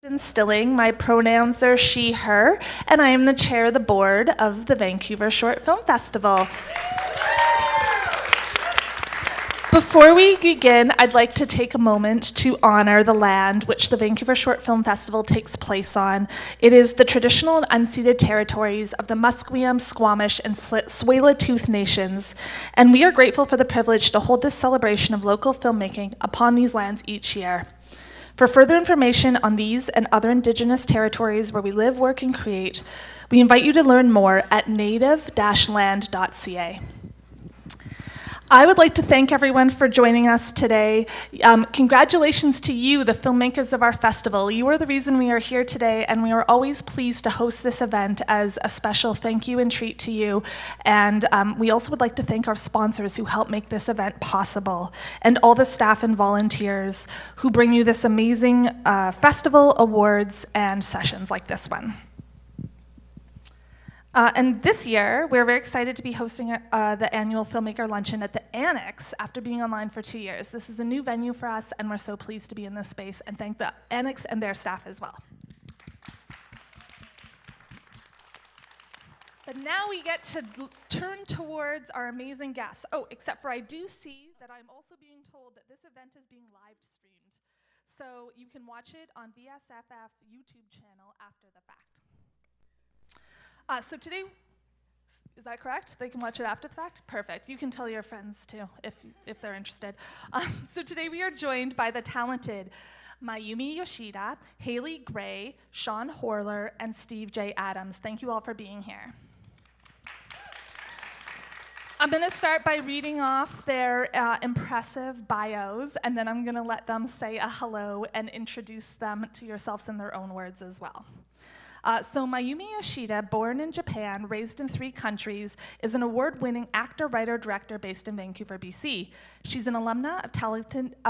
Kristyn Stilling. My pronouns are she, her, and I am the chair of the board of the Vancouver Short Film Festival. Before we begin, I'd like to take a moment to honor the land which the Vancouver Short Film Festival takes place on. It is the traditional and unceded territories of the Musqueam, Squamish, and Tsleil-Waututh nations, and we are grateful for the privilege to hold this celebration of local filmmaking upon these lands each year. For further information on these and other Indigenous territories where we live, work, and create, we invite you to learn more at native-land.ca. I would like to thank everyone for joining us today. Congratulations to you, the filmmakers of our festival. You are the reason we are here today, and we are always pleased to host this event as a special thank you and treat to you. And we also would like to thank our sponsors who help make this event possible, and all the staff and volunteers who bring you this amazing festival, awards, and sessions like this one. And this year, we're very excited to be hosting the annual Filmmaker Luncheon at the Annex after being online for 2 years. This is a new venue for us, and we're so pleased to be in this space, and thank the Annex and their staff as well. But now we get to turn towards our amazing guests. Oh, except for I do see that I'm also being told that this event is being live streamed. So you can watch it on VSFF YouTube channel after the fact. So today, is that correct? They can watch it after the fact? Perfect. You can tell your friends too, if they're interested. So today we are joined by the talented Mayumi Yoshida, Hayley Gray, Sean Horlor, and Steve J. Adams. Thank you all for being here. I'm going to start by reading off their impressive bios, and then I'm going to let them say a hello and introduce them to yourselves in their own words as well. So Mayumi Yoshida, born in Japan, raised in 3 countries, is an award-winning actor, writer, director based in Vancouver, BC. She's an alumna of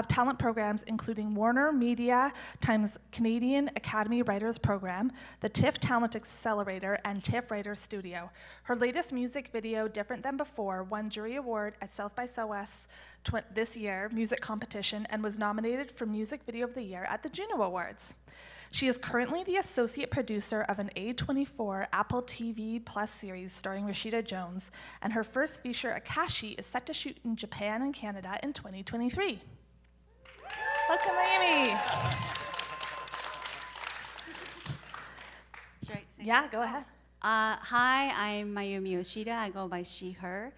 talent programs including Warner Media times Canadian Academy Writers Program, the TIFF Talent Accelerator, and TIFF Writers Studio. Her latest music video, Different Than Before, won Jury Award at South by Southwest this year, music competition, and was nominated for Music Video of the Year at the Juno Awards. She is currently the associate producer of an A24 Apple TV Plus series starring Rashida Jones, and her first feature, Akashi, is set to shoot in Japan and Canada in 2023. Welcome, Mayumi. Should I say Yeah, go ahead. Hi, I'm Mayumi Yoshida. I go by she, her.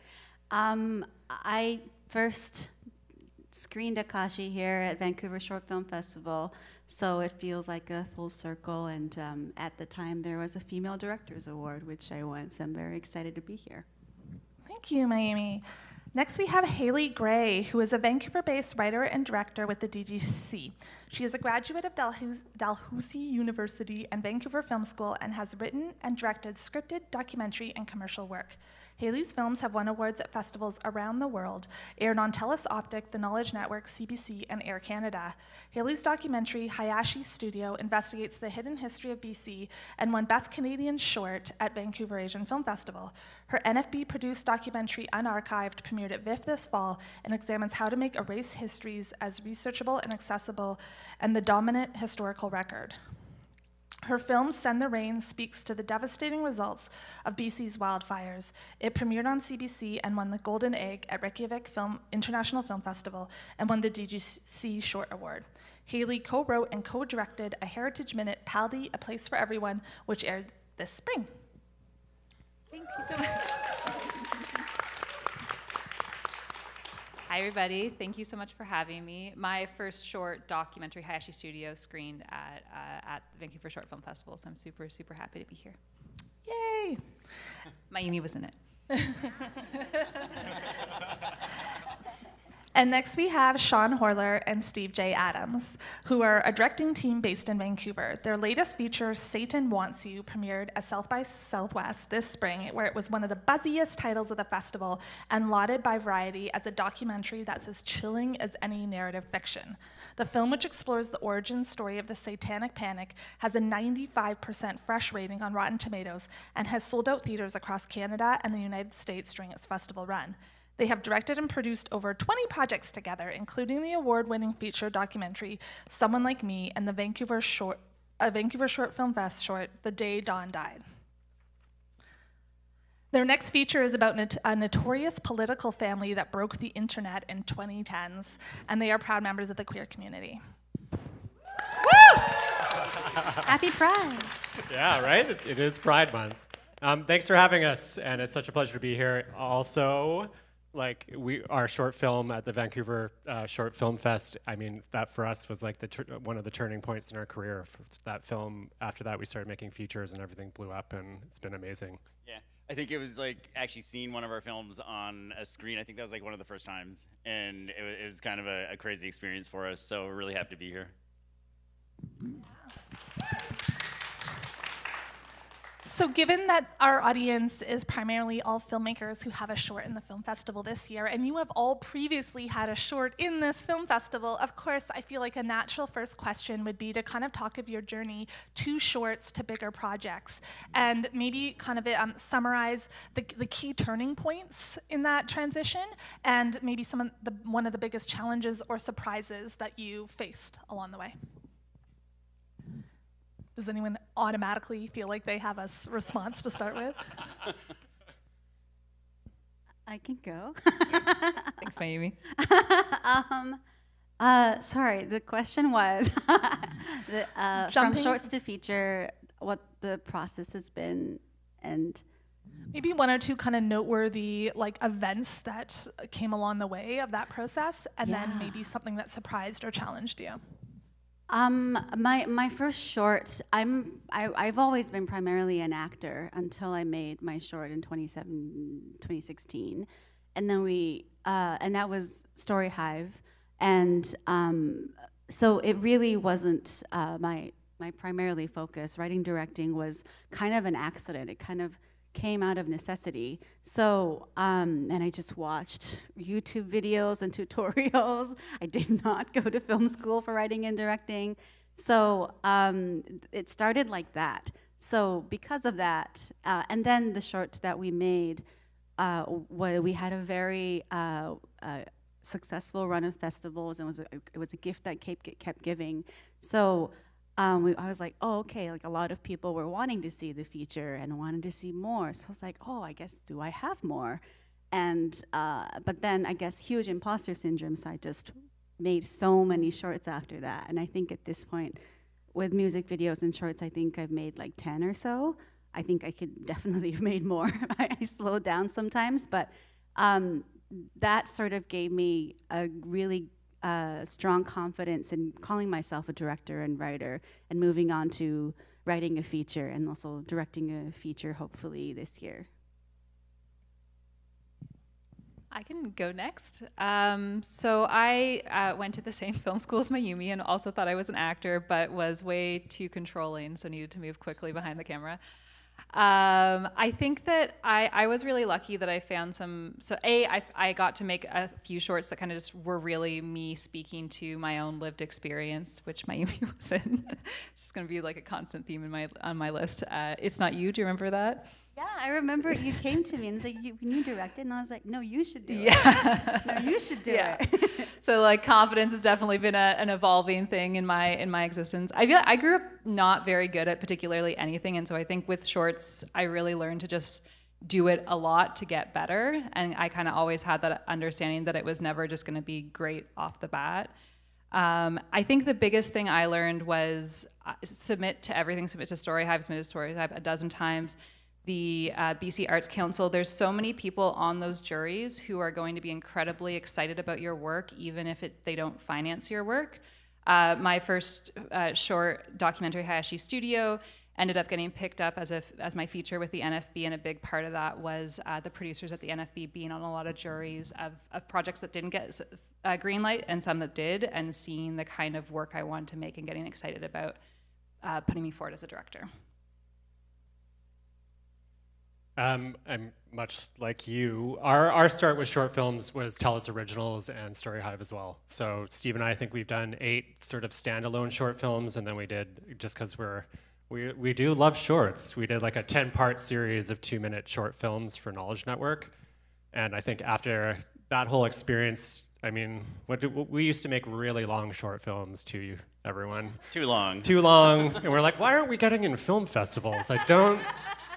I first screened Akashi here at Vancouver Short Film Festival, so it feels like a full circle, and at the time there was a Female Directors Award, which I won, so I'm very excited to be here. Thank you, Mayumi. Next, we have Hayley Gray, who is a Vancouver-based writer and director with the DGC. She is a graduate of Dalhousie University and Vancouver Film School and has written and directed scripted, documentary, and commercial work. Hayley's films have won awards at festivals around the world, aired on TELUS Optic, The Knowledge Network, CBC, and Air Canada. Hayley's documentary, Hayashi Studio, investigates the hidden history of BC and won Best Canadian Short at Vancouver Asian Film Festival. Her NFB-produced documentary, Unarchived, premiered at VIFF this fall and examines how to make erased histories as researchable and accessible and the dominant historical record. Her film, Send the Rain, speaks to the devastating results of BC's wildfires. It premiered on CBC and won the Golden Egg at Reykjavik International Film Festival and won the DGC Short Award. Hayley co-wrote and co-directed a Heritage Minute, Paldi, A Place for Everyone, which aired this spring. Thank you so much. Hi, everybody. Thank you so much for having me. My first short documentary, Hayashi Studio, screened at Vancouver Short Film Festival, so I'm super, super happy to be here. Yay! Mayumi was in it. And next we have Sean Horlor and Steve J. Adams, who are a directing team based in Vancouver. Their latest feature, Satan Wants You, premiered at South by Southwest this spring, where it was one of the buzziest titles of the festival and lauded by Variety as a documentary that's as chilling as any narrative fiction. The film, which explores the origin story of the Satanic Panic, has a 95% fresh rating on Rotten Tomatoes and has sold out theaters across Canada and the United States during its festival run. They have directed and produced over 20 projects together, including the award-winning feature documentary, Someone Like Me, and the Vancouver Short a Vancouver Short Film Fest short, The Day Dawn Died. Their next feature is about a notorious political family that broke the internet in 2010s, and they are proud members of the queer community. Woo! Happy Pride. Yeah, right? It is Pride Month. Thanks for having us, and it's such a pleasure to be here. Also, like our short film at the Vancouver Short Film Fest, I mean, that for us was like one of the turning points in our career. For that film, after that, we started making features, and everything blew up, and it's been amazing. Yeah, I think it was like actually seeing one of our films on a screen. I think that was like one of the first times, and it was kind of a crazy experience for us. So we're really happy to be here. So given that our audience is primarily all filmmakers who have a short in the film festival this year, and you have all previously had a short in this film festival, of course, I feel like a natural first question would be to kind of talk of your journey to shorts to bigger projects, and maybe kind of summarize the key turning points in that transition, and maybe one of the biggest challenges or surprises that you faced along the way. Does anyone automatically feel like they have a response to start with? I can go. Thanks, Mayumi. Sorry, the question was from shorts to feature, what the process has been, and maybe one or two kind of noteworthy like events that came along the way of that process, and then maybe something that surprised or challenged you. My first short, I've always been primarily an actor until I made my short in 2016, and then and that was Story Hive, and so it really wasn't my primarily focus. Writing, directing was kind of an accident. It kind of came out of necessity. So, and I just watched YouTube videos and tutorials. I did not go to film school for writing and directing. So it started like that. So because of that, and then the short that we made, we had a very successful run of festivals, and it was a gift that kept giving. So I was like, oh, okay, like a lot of people were wanting to see the feature and wanted to see more. So I was like, oh, I guess, do I have more? And, but then I guess huge imposter syndrome, so I just made so many shorts after that. And I think at this point, with music videos and shorts, I think I've made like 10 or so. I think I could definitely have made more. I slowed down sometimes, but that sort of gave me a really strong confidence in calling myself a director and writer, and moving on to writing a feature and also directing a feature hopefully this year. I can go next. So I went to the same film school as Mayumi and also thought I was an actor, but was way too controlling, so needed to move quickly behind the camera. I think that I was really lucky that I found I got to make a few shorts that kind of just were really me speaking to my own lived experience, which Mayumi was in. It's going to be like a constant theme on my list. It's Not You. Do you remember that? Yeah, I remember you came to me and said, can you direct it? And I was like, no, you should do it. No, you should do it. So like confidence has definitely been an evolving thing in my existence. I feel like I grew up not very good at particularly anything, and so I think with shorts, I really learned to just do it a lot to get better. And I kind of always had that understanding that it was never just going to be great off the bat. I think the biggest thing I learned was submit to everything, submit to Story Hive, submit to Story Hive a dozen times. The BC Arts Council, there's so many people on those juries who are going to be incredibly excited about your work, even if they don't finance your work. My first short documentary, Hayashi Studio, ended up getting picked up as my feature with the NFB, and a big part of that was the producers at the NFB being on a lot of juries of projects that didn't get green light and some that did, and seeing the kind of work I wanted to make and getting excited about putting me forward as a director. I'm much like you. Our start with short films was Tellus Originals and Story Hive as well. So Steve and I think we've done 8 sort of standalone short films, and then we did, just because we do love shorts, we did like a 10-part series of 2-minute short films for Knowledge Network. And I think after that whole experience, I mean, we used to make really long short films too, everyone. Too long. Too long. And we're like, why aren't we getting in film festivals? I don't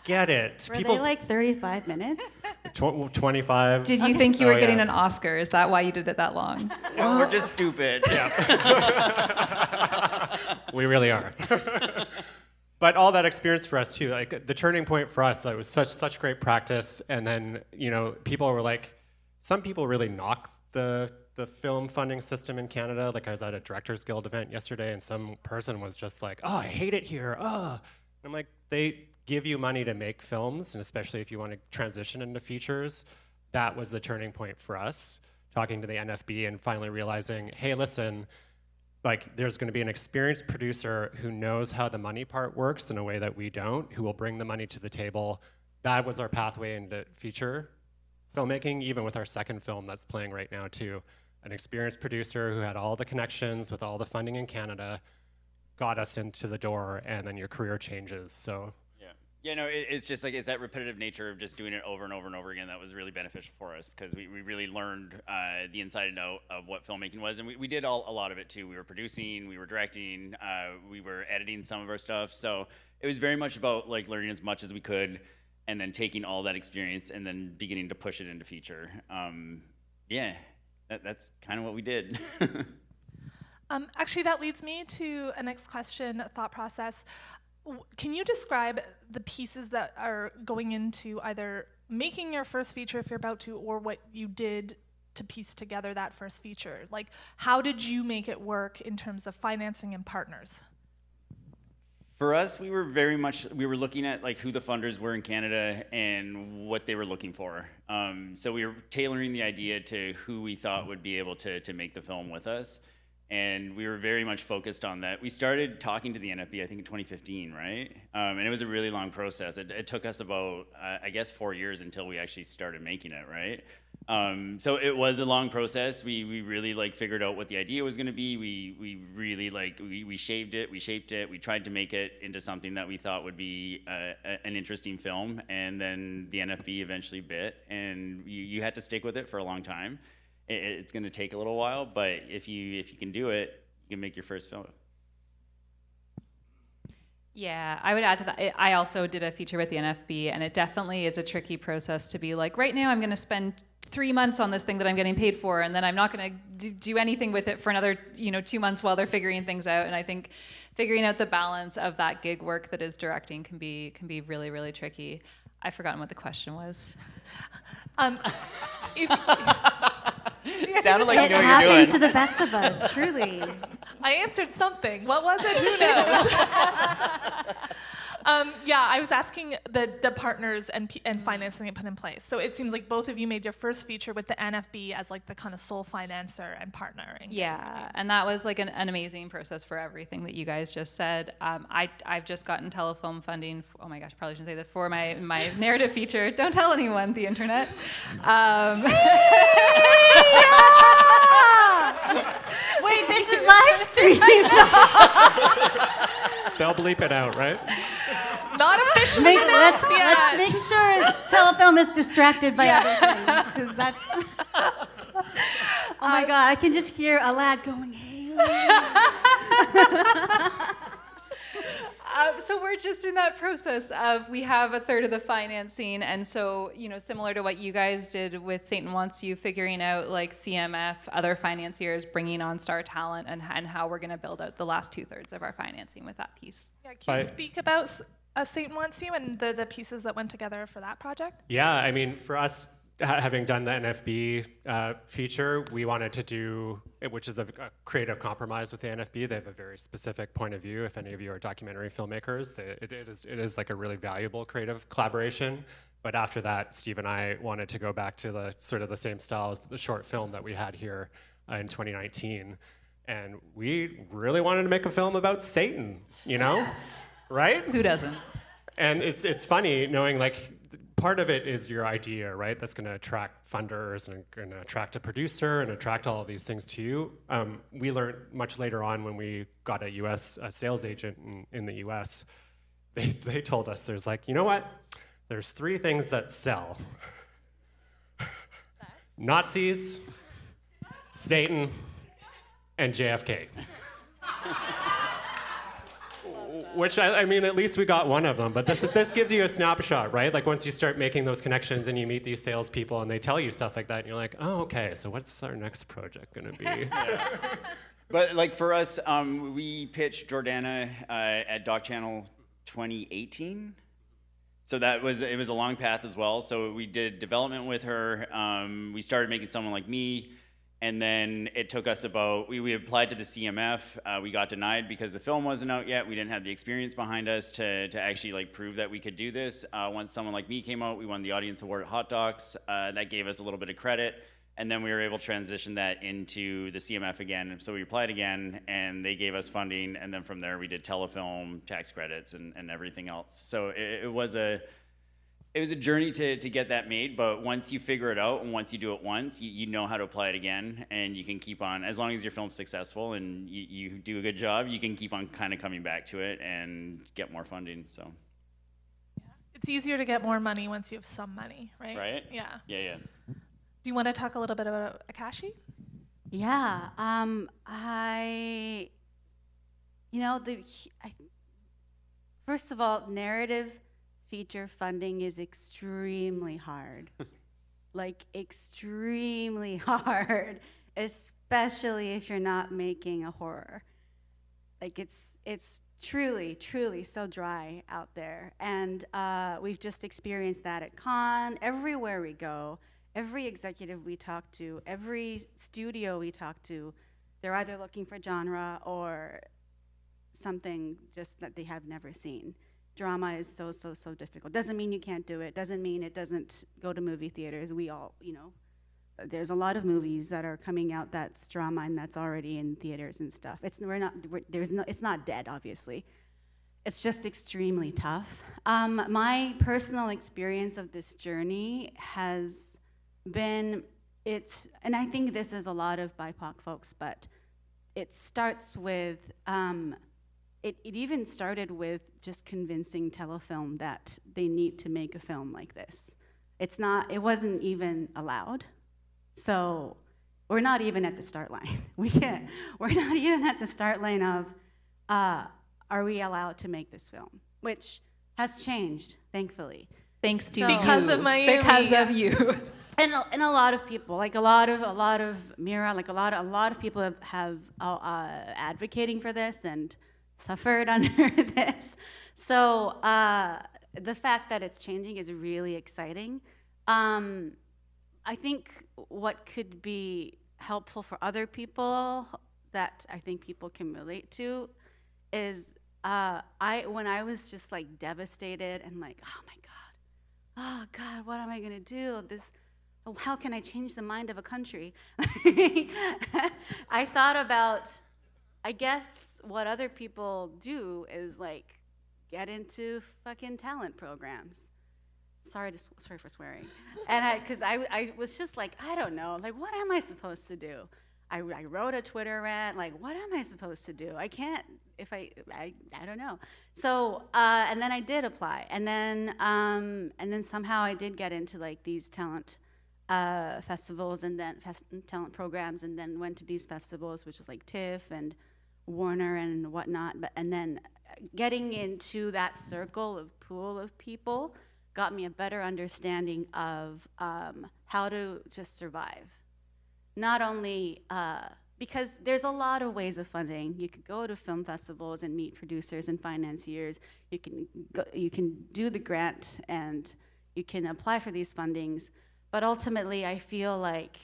get it. Were they like 35 minutes? 25. Did you think you were getting yeah. an Oscar? Is that why you did it that long? No, we're just stupid. We really are. But all that experience for us too, like the turning point for us, it was such great practice. And then, you know, people were like, some people really knock the film funding system in Canada. Like I was at a Directors Guild event yesterday and some person was just like, oh, I hate it here. Oh. I'm like, they give you money to make films, and especially if you want to transition into features. That was the turning point for us, talking to the NFB and finally realizing, hey, listen, like there's going to be an experienced producer who knows how the money part works in a way that we don't, who will bring the money to the table. That was our pathway into feature filmmaking, even with our second film that's playing right now too. An experienced producer who had all the connections with all the funding in Canada, got us into the door, and then your career changes. So yeah, no, it's just like, it's that repetitive nature of just doing it over and over and over again that was really beneficial for us, because we really learned the inside and out of what filmmaking was, and we did a lot of it too. We were producing, we were directing, we were editing some of our stuff, so it was very much about like learning as much as we could, and then taking all that experience and then beginning to push it into feature. Yeah, that's kind of what we did. Actually, that leads me to a next question, thought process. Can you describe the pieces that are going into either making your first feature if you're about to, or what you did to piece together that first feature? Like, how did you make it work in terms of financing and partners? For us, we were looking at like who the funders were in Canada and what they were looking for. So we were tailoring the idea to who we thought would be able to make the film with us. And we were very much focused on that. We started talking to the NFB, I think in 2015, right? And it was a really long process. It took us about, I guess, 4 years until we actually started making it, right? So it was a long process. We really like figured out what the idea was gonna be. We really like, we shaped it, we tried to make it into something that we thought would be an interesting film. And then the NFB eventually bit, and you had to stick with it for a long time. It's going to take a little while, but if you can do it, you can make your first film. Yeah, I would add to that. I also did a feature with the NFB, and it definitely is a tricky process to be like, right now I'm going to spend 3 months on this thing that I'm getting paid for, and then I'm not going to do anything with it for another 2 months while they're figuring things out. And I think figuring out the balance of that gig work that is directing can be really, really tricky. I've forgotten what the question was. It sounded like you know It what you're happens doing. to the best of us, truly. I answered something. What was it? Who knows? Yeah, I was asking the partners and financing it put in place. So it seems like both of you made your first feature with the NFB as like the kind of sole financer and partner. Yeah, and that was like an amazing process for everything that you guys just said. I've just gotten telefilm funding. Oh my gosh, probably shouldn't say that, for my narrative feature. Don't tell anyone, the internet. Wait, this is live streamed. they'll bleep it out, right? Not officially announced yet. Let's make sure Telefilm is distracted by other things, because that's. Oh my God, I can just hear a lad going, Hayley. So we're just in that process of, we have a third of the financing, and so, similar to what you guys did with Satan Wants You, figuring out like CMF, other financiers, bringing on star talent, and how we're going to build out the last 2/3 of our financing with that piece. Yeah, can you speak about Satan Wants You and the pieces that went together for that project? Yeah, I mean, for us, having done the NFB feature, we wanted to do, which is a creative compromise with the NFB. They have a very specific point of view. If any of you are documentary filmmakers, it is like a really valuable creative collaboration. But after that, Steve and I wanted to go back to the sort of the same style as the short film that we had here in 2019. And we really wanted to make a film about Satan, right? Who doesn't? And it's funny knowing like, part of it is your idea, right? That's going to attract funders and going to attract a producer and attract all of these things to you. We learned much later on when we got a sales agent in the US, they told us, there's like, you know what? There's 3 things that sell. Nazis, Satan, and JFK. Which, I mean, at least we got one of them, but this gives you a snapshot, right? Like once you start making those connections and you meet these salespeople and they tell you stuff like that, and you're like, oh, okay, so what's our next project gonna be? Yeah. But like for us, we pitched Jordana at Doc Channel 2018. So it was a long path as well. So we did development with her. We started making Someone Like Me. And then it took us we applied to the CMF. We got denied because the film wasn't out yet. We didn't have the experience behind us to actually like prove that we could do this. Once Someone Like Me came out, we won the Audience Award at Hot Docs. That gave us a little bit of credit. And then we were able to transition that into the CMF again. So we applied again, and they gave us funding. And then from there, we did telefilm, tax credits, and everything else. So it was a journey to get that made, but once you figure it out and once you do it once, you know how to apply it again, and you can keep on, as long as your film's successful and you do a good job, you can keep on kind of coming back to it and get more funding, so. It's easier to get more money once you have some money, right? Right? Yeah. Yeah. Do you want to talk a little bit about Akashi? Yeah, first of all, narrative feature funding is extremely hard. Like extremely hard, especially if you're not making a horror. Like it's truly, truly so dry out there. And we've just experienced that at Cannes, everywhere we go. Every executive we talk to, every studio we talk to, they're either looking for genre or something just that they have never seen. Drama is so difficult. Doesn't mean you can't do it. Doesn't mean it doesn't go to movie theaters. We all, there's a lot of movies that are coming out that's drama and that's already in theaters and stuff. It's not dead, obviously. It's just extremely tough. My personal experience of this journey has been, and I think this is a lot of BIPOC folks, but it starts with, it even started with just convincing Telefilm that they need to make a film like this. It wasn't even allowed. So we're not even at the start line. We're not even at the start line of, are we allowed to make this film? Which has changed, thankfully. Thanks to because you. of Mayumi. Because of you. And a lot of people, like a lot of Mira, like a lot of people have advocating for this and suffered under this. So the fact that it's changing is really exciting. I think what could be helpful for other people that I think people can relate to is when I was just like devastated and like, oh God, what am I gonna do? How can I change the mind of a country? I thought about, I guess what other people do is like get into fucking talent programs. Sorry for swearing. And because I was just like, I don't know, like what am I supposed to do? I wrote a Twitter rant, like what am I supposed to do? I can't, I don't know. So, and then I did apply. And then somehow I did get into like these talent festivals and then talent programs, and then went to these festivals, which was like TIFF and Warner and whatnot. And then getting into that pool of people got me a better understanding of how to just survive. Not only, because there's a lot of ways of funding. You could go to film festivals and meet producers and financiers. You can do the grant and you can apply for these fundings. But ultimately, I feel like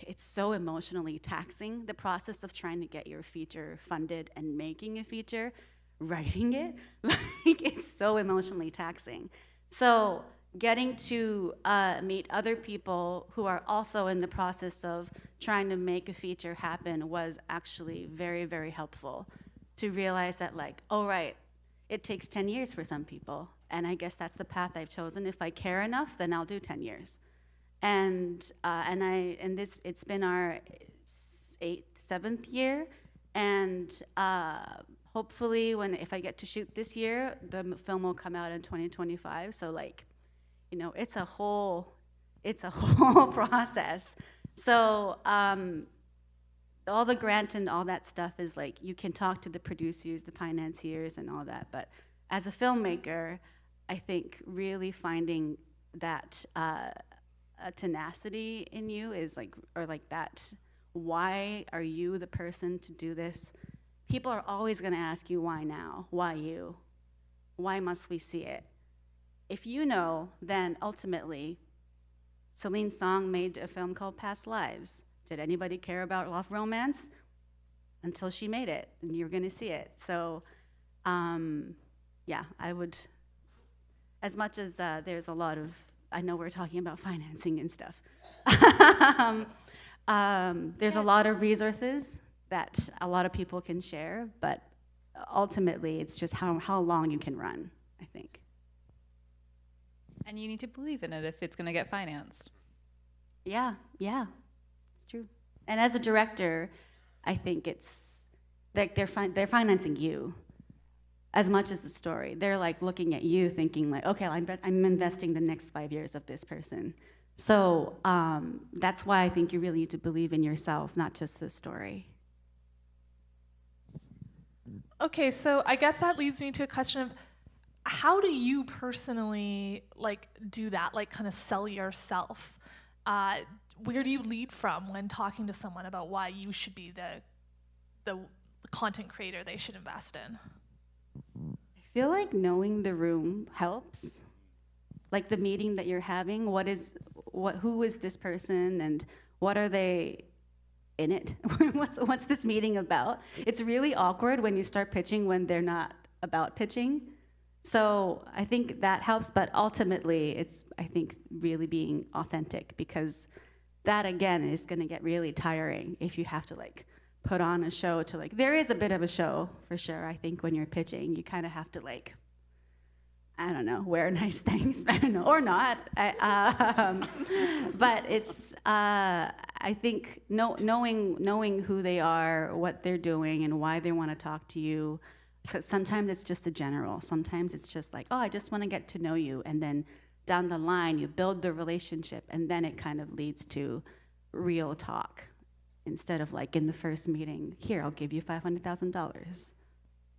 it's so emotionally taxing, the process of trying to get your feature funded and making a feature, writing it, like it's so emotionally taxing. So getting to meet other people who are also in the process of trying to make a feature happen was actually very, very helpful to realize that like, oh right, it takes 10 years for some people. And I guess that's the path I've chosen. If I care enough, then I'll do 10 years. And it's been our 7th year, and hopefully if I get to shoot this year, the film will come out in 2025. So like, it's a whole process. So all the grant and all that stuff is like, you can talk to the producers, the financiers and all that, but as a filmmaker, I think really finding that a tenacity in you is like, or like that, why are you the person to do this? People are always gonna ask you, why now? Why you? Why must we see it? If you know, then ultimately, Celine Song made a film called Past Lives. Did anybody care about love romance? Until she made it, and you're gonna see it. So, yeah, I would, as much as there's a lot of, I know we're talking about financing and stuff. There's a lot of resources that a lot of people can share, but ultimately it's just how long you can run, I think. And you need to believe in it if it's going to get financed. Yeah, it's true. And as a director, I think it's like they're financing you as much as the story. They're like looking at you thinking like, okay, I'm investing the next 5 years of this person. So that's why I think you really need to believe in yourself, not just the story. Okay, so I guess that leads me to a question of how do you personally like do that, like kind of sell yourself? Where do you lead from when talking to someone about why you should be the content creator they should invest in? I feel like knowing the room helps. Like the meeting that you're having, who is this person and what are they in it? What's this meeting about? It's really awkward when you start pitching when they're not about pitching. So I think that helps, but ultimately it's, I think, really being authentic, because that again is gonna get really tiring if you have to like put on a show to like, there is a bit of a show for sure. I think when you're pitching, you kind of have to like, I don't know, wear nice things, I don't know, or not. But it's, I think knowing who they are, what they're doing, and why they want to talk to you. So sometimes it's just a general. Sometimes it's just like, oh, I just want to get to know you. And then down the line, you build the relationship, and then it kind of leads to real talk. Instead of like in the first meeting, here, I'll give you $500,000.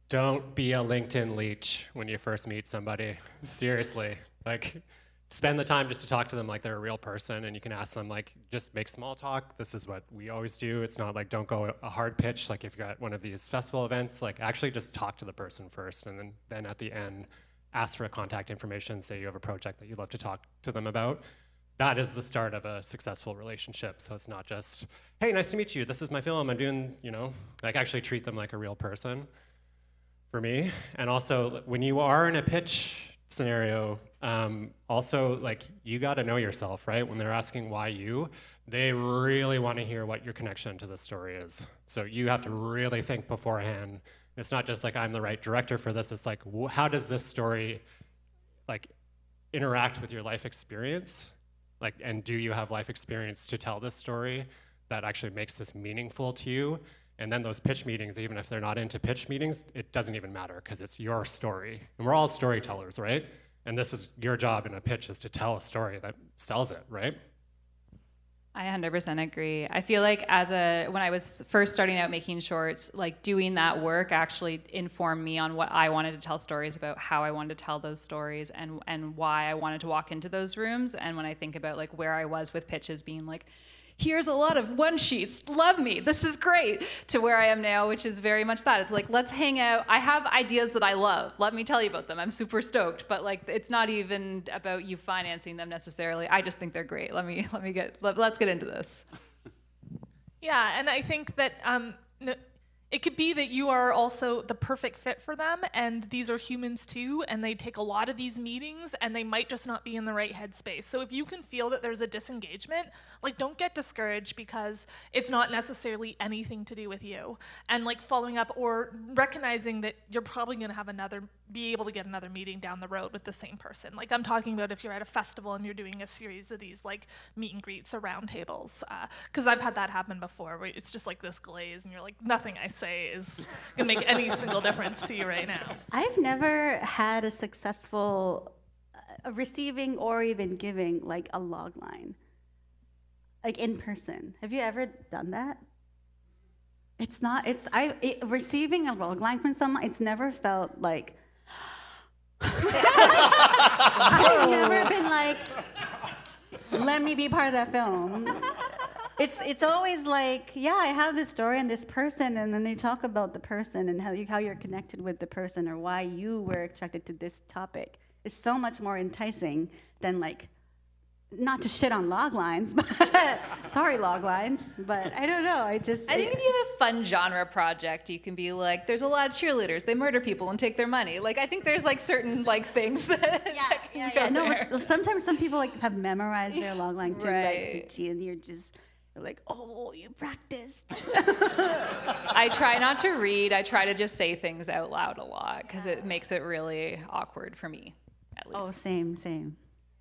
Don't be a LinkedIn leech when you first meet somebody. Seriously, like spend the time just to talk to them like they're a real person, and you can ask them like, just make small talk. This is what we always do. It's not like, don't go a hard pitch. Like if you're at one of these festival events, like actually just talk to the person first, and then at the end, ask for a contact information, say you have a project that you'd love to talk to them about. That is the start of a successful relationship. So it's not just, hey, nice to meet you. This is my film. I'm doing, like actually treat them like a real person. For me. And also, when you are in a pitch scenario, also, like, you got to know yourself, right? When they're asking why you, they really want to hear what your connection to the story is. So you have to really think beforehand. It's not just like, I'm the right director for this. It's like, how does this story, like, interact with your life experience? Like, and do you have life experience to tell this story that actually makes this meaningful to you? And then those pitch meetings, even if they're not into pitch meetings, it doesn't even matter, because it's your story. And we're all storytellers, right? And this is your job in a pitch, is to tell a story that sells it, right? I 100% agree. I feel like when I was first starting out making shorts, like doing that work actually informed me on what I wanted to tell stories about, how I wanted to tell those stories, and why I wanted to walk into those rooms. And when I think about like where I was with pitches being like, here's a lot of one sheets, love me, this is great, to where I am now, which is very much that. It's like, let's hang out. I have ideas that I love. Let me tell you about them. I'm super stoked, but like, it's not even about you financing them necessarily. I just think they're great. Let's get into this. Yeah, and I think that it could be that you are also the perfect fit for them, and these are humans too, and they take a lot of these meetings, and they might just not be in the right headspace. So if you can feel that there's a disengagement, like, don't get discouraged because it's not necessarily anything to do with you. And like following up or recognizing that you're probably gonna have be able to get another meeting down the road with the same person. Like I'm talking about if you're at a festival and you're doing a series of these like meet and greets or roundtables, because I've had that happen before, where it's just like this glaze and you're like, nothing I say is gonna make any single difference to you right now. I've never had a successful receiving or even giving like a log line, like in person. Have you ever done that? It's not. Receiving a log line from someone. It's never felt like. I've never been like, let me be part of that film. It's always like, yeah, I have this story and this person, and then they talk about the person and how you're connected with the person or why you were attracted to this topic. It's so much more enticing than like, not to shit on log lines, but sorry log lines, but I don't know. I think if you have a fun genre project, you can be like, there's a lot of cheerleaders, they murder people and take their money. Like I think there's like certain like things that No, sometimes some people like have memorized their log line too, Right. like the T, and you're like, oh, you practiced. I try not to read. I try to just say things out loud a lot because it makes it really awkward for me, at least. Oh, same.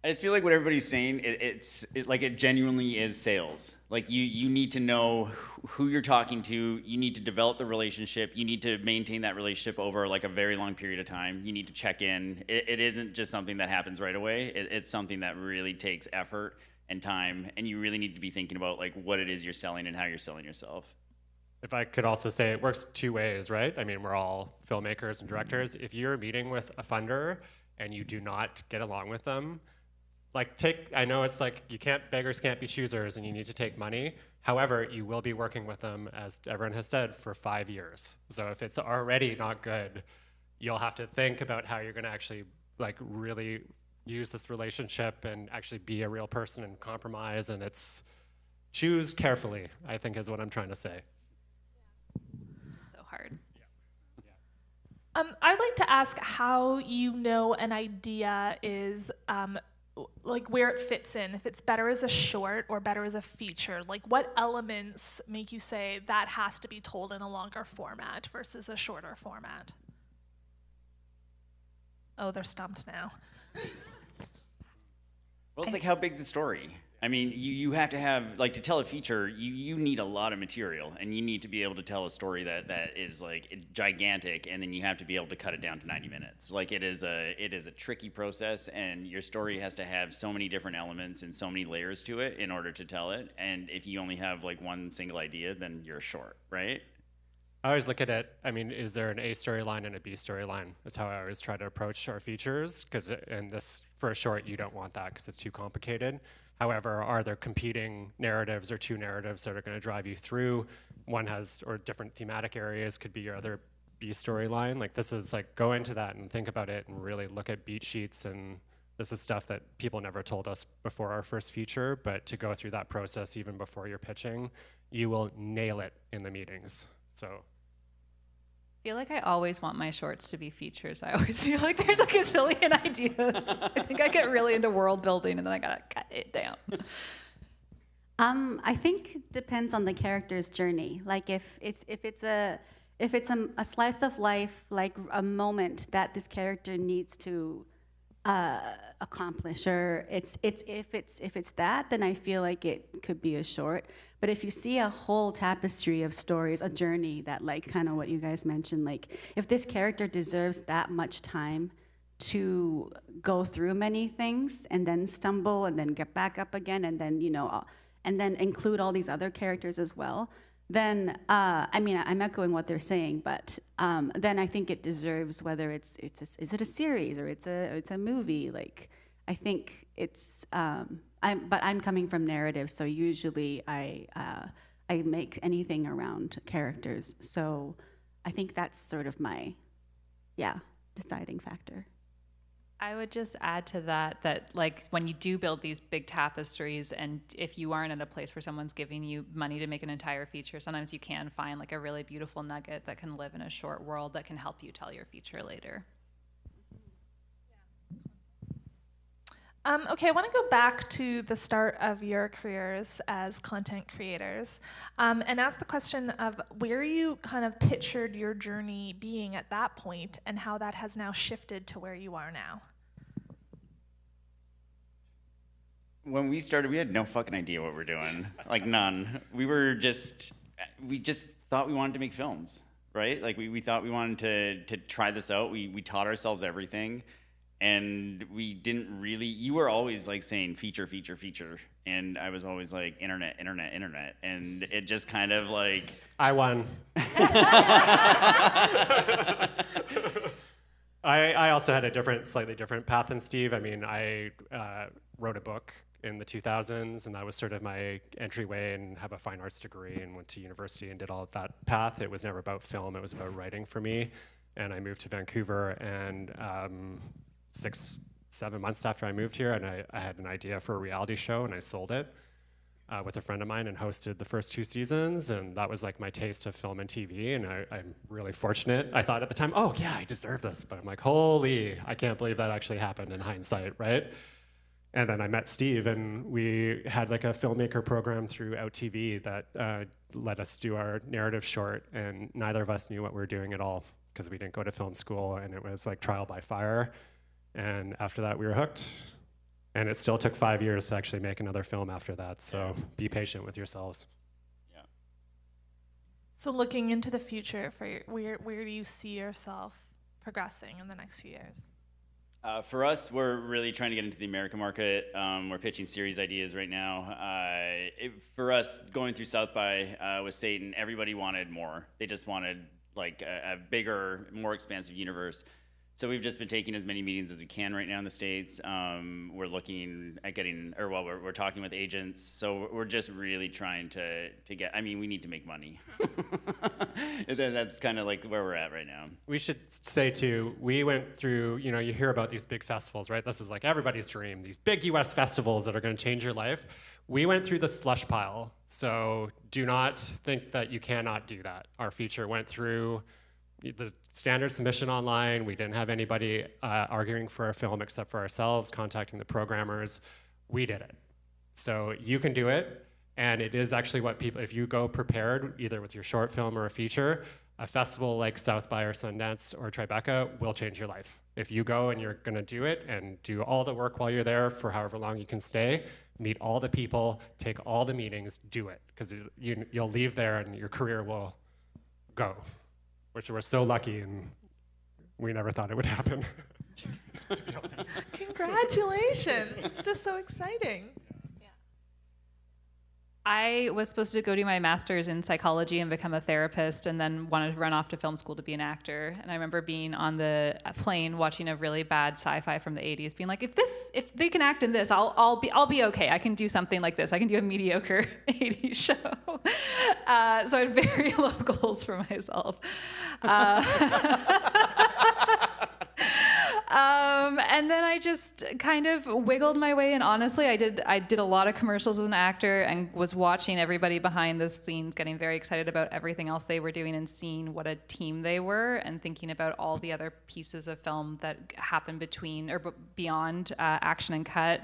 I just feel like what everybody's saying, it genuinely is sales. Like you need to know who you're talking to. You need to develop the relationship. You need to maintain that relationship over like a very long period of time. You need to check in. It isn't just something that happens right away. It's something that really takes effort and time, and you really need to be thinking about like what it is you're selling and how you're selling yourself. If I could also say, it works two ways, right? I mean, we're all filmmakers and directors. If you're meeting with a funder and you do not get along with them, I know it's like beggars can't be choosers and you need to take money. However, you will be working with them, as everyone has said, for 5 years. So if it's already not good, you'll have to think about how you're gonna actually like really use this relationship and actually be a real person and compromise, and it's choose carefully, I think is what I'm trying to say. So hard. I'd like to ask how you know an idea is like where it fits in, if it's better as a short or better as a feature. Like what elements make you say that has to be told in a longer format versus a shorter format? Oh, they're stumped now. Well, it's like, how big's the story? I mean, you have to have, like, to tell a feature, you need a lot of material, and you need to be able to tell a story that is like gigantic, and then you have to be able to cut it down to 90 minutes. Like, it is a tricky process, and your story has to have so many different elements and so many layers to it in order to tell it. And if you only have like one single idea, then you're short, right? I always look at it, I mean, is there an A storyline and a B storyline? Is how I always try to approach our features, for a short, you don't want that because it's too complicated. However, are there competing narratives or two narratives that are going to drive you through? One has, or different thematic areas could be your other B storyline. Like this is like, go into that and think about it and really look at beat sheets, and this is stuff that people never told us before our first feature, but to go through that process even before you're pitching, you will nail it in the meetings. So I feel like I always want my shorts to be features. I always feel like there's like a zillion ideas. I think I get really into world building and then I gotta cut it down. I think it depends on the character's journey. Like if it's a slice of life, like a moment that this character needs to accomplish, or if it's that, then I feel like it could be a short. But if you see a whole tapestry of stories, a journey that, like, kind of what you guys mentioned, like if this character deserves that much time to go through many things and then stumble and then get back up again and then, you know, and then include all these other characters as well, then I mean, I'm echoing what they're saying, but then I think it deserves, whether is it a series or it's a movie. Like, I think it's but I'm coming from narrative, so usually I make anything around characters. So I think that's sort of my deciding factor. I would just add to that like when you do build these big tapestries, and if you aren't at a place where someone's giving you money to make an entire feature, sometimes you can find like a really beautiful nugget that can live in a short world that can help you tell your feature later. Okay, I want to go back to the start of your careers as content creators and ask the question of where you kind of pictured your journey being at that point and how that has now shifted to where you are now. When we started, we had no fucking idea what we're doing. Like, none. We just thought we wanted to make films, right? Like, we thought we wanted to try this out. We taught ourselves everything. And we didn't really, you were always like saying feature, feature, feature. And I was always like internet, internet, internet. And it just kind of like. I won. I also had a slightly different path than Steve. I mean, I wrote a book in the 2000s, and that was sort of my entryway, and have a fine arts degree and went to university and did all of that path. It was never about film, it was about writing for me. And I moved to Vancouver, and 6-7 months after I moved here, and I had an idea for a reality show, and I sold it with a friend of mine and hosted the first 2 seasons, and that was like my taste of film and TV, and I'm really fortunate. I thought at the time, oh yeah, I deserve this, but I'm like, holy, I can't believe that actually happened in hindsight, right? And then I met Steve, and we had like a filmmaker program through OutTV that let us do our narrative short, and neither of us knew what we were doing at all because we didn't go to film school, and it was like trial by fire. And after that, we were hooked. And it still took 5 years to actually make another film after that, so be patient with yourselves. Yeah. So looking into the future, where do you see yourself progressing in the next few years? For us, we're really trying to get into the American market. We're pitching series ideas right now. For us, going through South by with Satan, everybody wanted more. They just wanted like a bigger, more expansive universe. So we've just been taking as many meetings as we can right now in the States. We're looking at we're talking with agents. So we're just really trying to get, I mean, we need to make money. That's kind of like where we're at right now. We should say too, we went through, you hear about these big festivals, right? This is like everybody's dream, these big US festivals that are gonna change your life. We went through the slush pile. So do not think that you cannot do that. Our feature went through the standard submission online. We didn't have anybody arguing for a film except for ourselves, contacting the programmers. We did it. So you can do it. And it is actually what people, if you go prepared, either with your short film or a feature, a festival like South by or Sundance or Tribeca will change your life. If you go and you're gonna do it and do all the work while you're there for however long you can stay, meet all the people, take all the meetings, do it. Because you'll leave there and your career will go. Which we're so lucky, and we never thought it would happen, to be honest. Congratulations! It's just so exciting. Yeah. I was supposed to go do my master's in psychology and become a therapist, and then wanted to run off to film school to be an actor. And I remember being on the plane watching a really bad sci-fi from the 80s, being like, if they can act in this, I'll be okay. I can do something like this. I can do a mediocre 80s show. So I had very low goals for myself. And then I just kind of wiggled my way, and honestly, I did a lot of commercials as an actor and was watching everybody behind the scenes getting very excited about everything else they were doing and seeing what a team they were, and thinking about all the other pieces of film that happen between or beyond action and cut.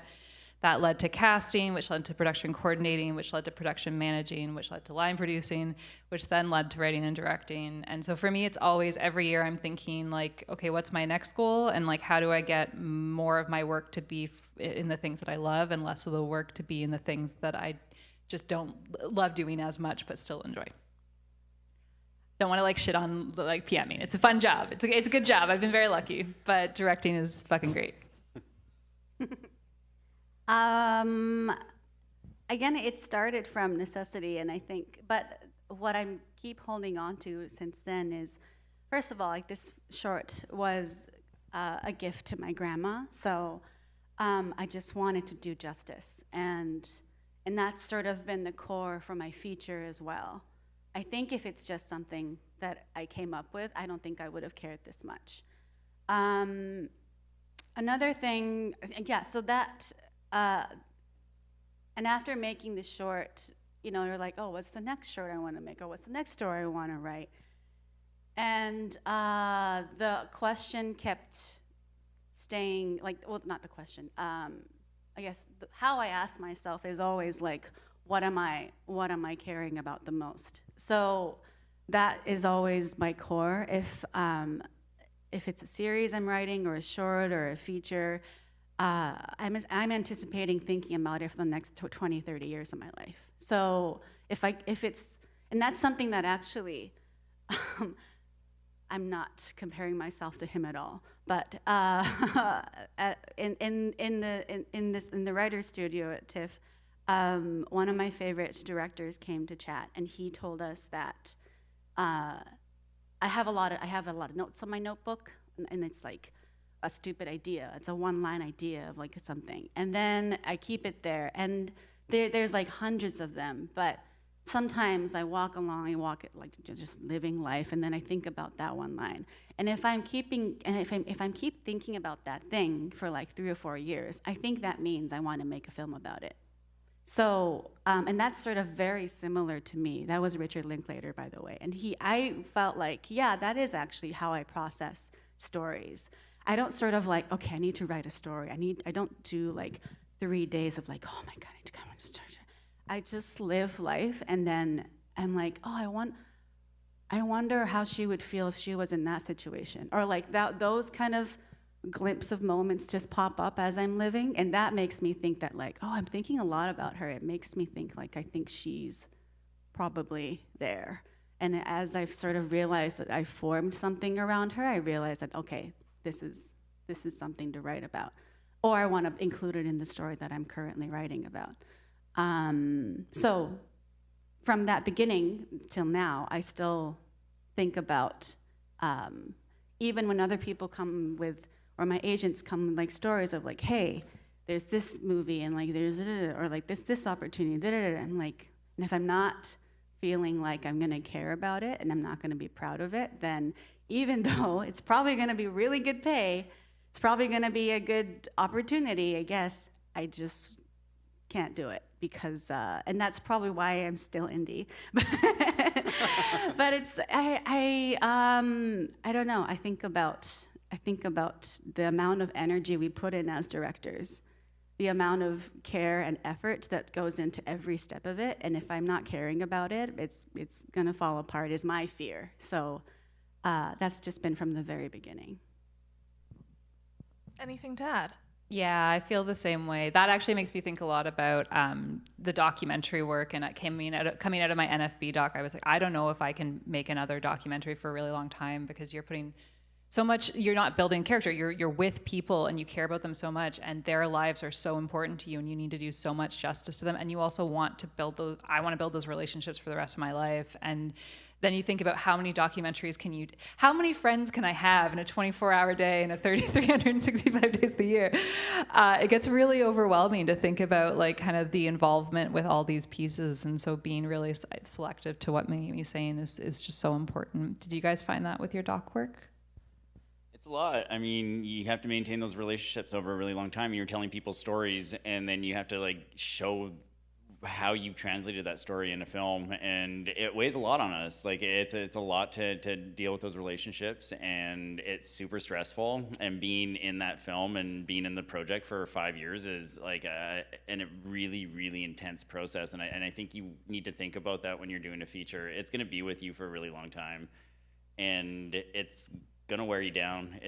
That led to casting, which led to production coordinating, which led to production managing, which led to line producing, which then led to writing and directing. And so for me, it's always every year I'm thinking like, okay, what's my next goal? And like, how do I get more of my work to be in the things that I love and less of the work to be in the things that I just don't love doing as much, but still enjoy. Don't want to like shit on like PMing. It's a fun job. It's a good job. I've been very lucky, but directing is fucking great. Again, it started from necessity, and I think, but what I keep holding on to since then is, first of all, like this short was a gift to my grandma, so I just wanted to do justice, and that's sort of been the core for my feature as well. I think if it's just something that I came up with, I don't think I would have cared this much. Another thing, yeah, so that, and after making the short, you're like, oh, what's the next short I want to make? Oh, what's the next story I want to write? And the question kept staying, like, well, not the question. I guess how I ask myself is always like, what am I caring about the most? So that is always my core. If it's a series I'm writing or a short or a feature, I'm anticipating thinking about it for the next 20, 30 years of my life. So if it's, and that's something that actually I'm not comparing myself to him at all, but in the writer's studio at TIFF, one of my favorite directors came to chat, and he told us that I have a lot of notes on my notebook, and it's like a stupid idea. It's a one-line idea of like something, and then I keep it there, and there's like hundreds of them, but sometimes I walk it like just living life, and then I think about that one line. And if I'm keep thinking about that thing for like 3 or 4 years, I think that means I want to make a film about it. So, and that's sort of very similar to me. That was Richard Linklater, by the way. And I felt like, yeah, that is actually how I process stories. I don't sort of like, okay, I need to write a story. I don't do like 3 days of like, oh my God, I need to come and start. I just live life, and then I'm like, oh, I wonder how she would feel if she was in that situation. Or like those kind of glimpse of moments just pop up as I'm living, and that makes me think that like, oh, I'm thinking a lot about her. It makes me think like, I think she's probably there. And as I've sort of realized that I formed something around her, I realized that, okay, this is something to write about. Or I want to include it in the story that I'm currently writing about. So from that beginning till now, I still think about, even when other people come with, or my agents come with like stories of like, hey, there's this movie, and like there's, or like this opportunity, and like, and if I'm not feeling like I'm gonna care about it and I'm not gonna be proud of it, then even though it's probably gonna be really good pay, it's probably gonna be a good opportunity, I guess, I just can't do it. Because and that's probably why I'm still indie, but it's I don't know. I think about the amount of energy we put in as directors, the amount of care and effort that goes into every step of it, and if I'm not caring about it, it's gonna fall apart. Is my fear. So that's just been from the very beginning. Anything to add? Yeah, I feel the same way. That actually makes me think a lot about the documentary work. And coming out of my NFB doc, I was like, I don't know if I can make another documentary for a really long time, because you're putting so much. You're not building character. You're with people, and you care about them so much, and their lives are so important to you, and you need to do so much justice to them. And you also want to build those. I want to build those relationships for the rest of my life. And then you think about how many documentaries how many friends can I have in a 24-hour day and a 365 days of the year? It gets really overwhelming to think about like kind of the involvement with all these pieces, and so being really selective to what Mayumi's saying is just so important. Did you guys find that with your doc work? It's a lot. I mean, you have to maintain those relationships over a really long time. You're telling people stories, and then you have to like show how you've translated that story in a film, and it weighs a lot on us. Like it's a lot to deal with those relationships, and it's super stressful. And being in that film and being in the project for 5 years is like a really, really intense process. And I think you need to think about that when you're doing a feature. It's going to be with you for a really long time, and it's gonna wear you down.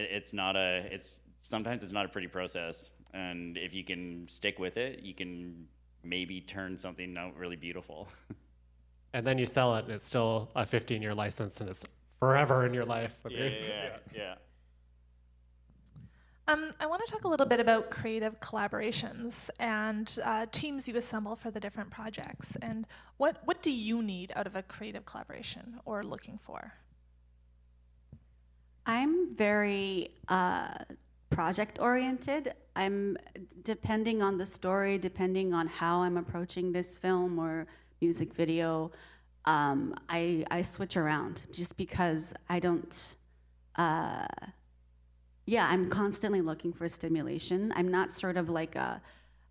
Sometimes it's not a pretty process, and if you can stick with it, you can maybe turn something out really beautiful. And then you sell it, and it's still a 15-year license, and it's forever in your life. Yeah. I want to talk a little bit about creative collaborations and teams you assemble for the different projects. And what do you need out of a creative collaboration or looking for? I'm very project-oriented. I'm depending on the story, depending on how I'm approaching this film or music video, I switch around just because I don't. I'm constantly looking for stimulation. I'm not sort of like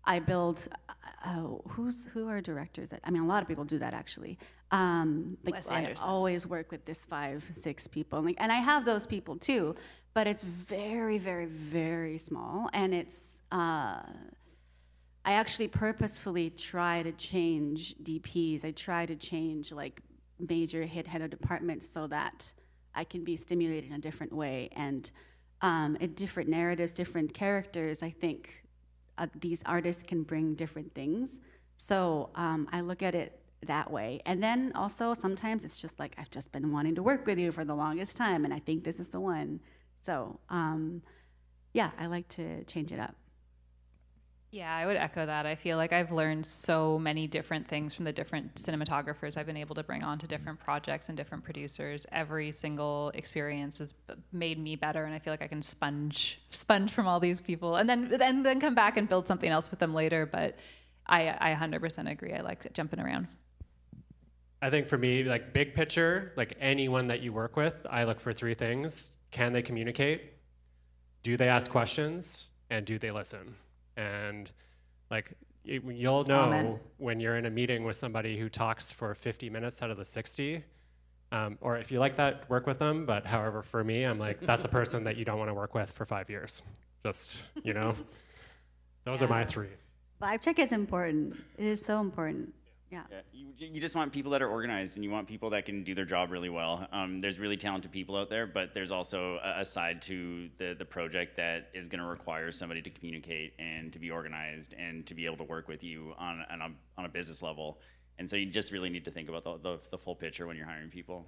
I build. Who are directors? A lot of people do that actually. I always work with this 5-6 people, and I have those people too, but it's very, very, very small, and it's. I actually purposefully try to change DPs. I try to change like major head of departments so that I can be stimulated in a different way, and different narratives, different characters. I think these artists can bring different things. So I look at it that way. And then also sometimes it's just like, I've just been wanting to work with you for the longest time, and I think this is the one. So yeah, I like to change it up. Yeah, I would echo that. I feel like I've learned so many different things from the different cinematographers I've been able to bring on to different projects and different producers. Every single experience has made me better, and I feel like I can sponge from all these people, and then come back and build something else with them later. But I 100% agree. I like jumping around. I think for me, like big picture, like anyone that you work with, I look for three things. Can they communicate? Do they ask questions? And do they listen? And like you'll know Amen. when you're in a meeting with somebody who talks for 50 minutes out of the 60, or if you like that, work with them. But however, for me, I'm like, that's a person that you don't want to work with for 5 years. Just, you know, those are my three. Vibe check is important. It is so important. Yeah. You just want people that are organized, and you want people that can do their job really well. There's really talented people out there, but there's also a side to the project that is going to require somebody to communicate and to be organized and to be able to work with you on a business level. And so you just really need to think about the full picture when you're hiring people.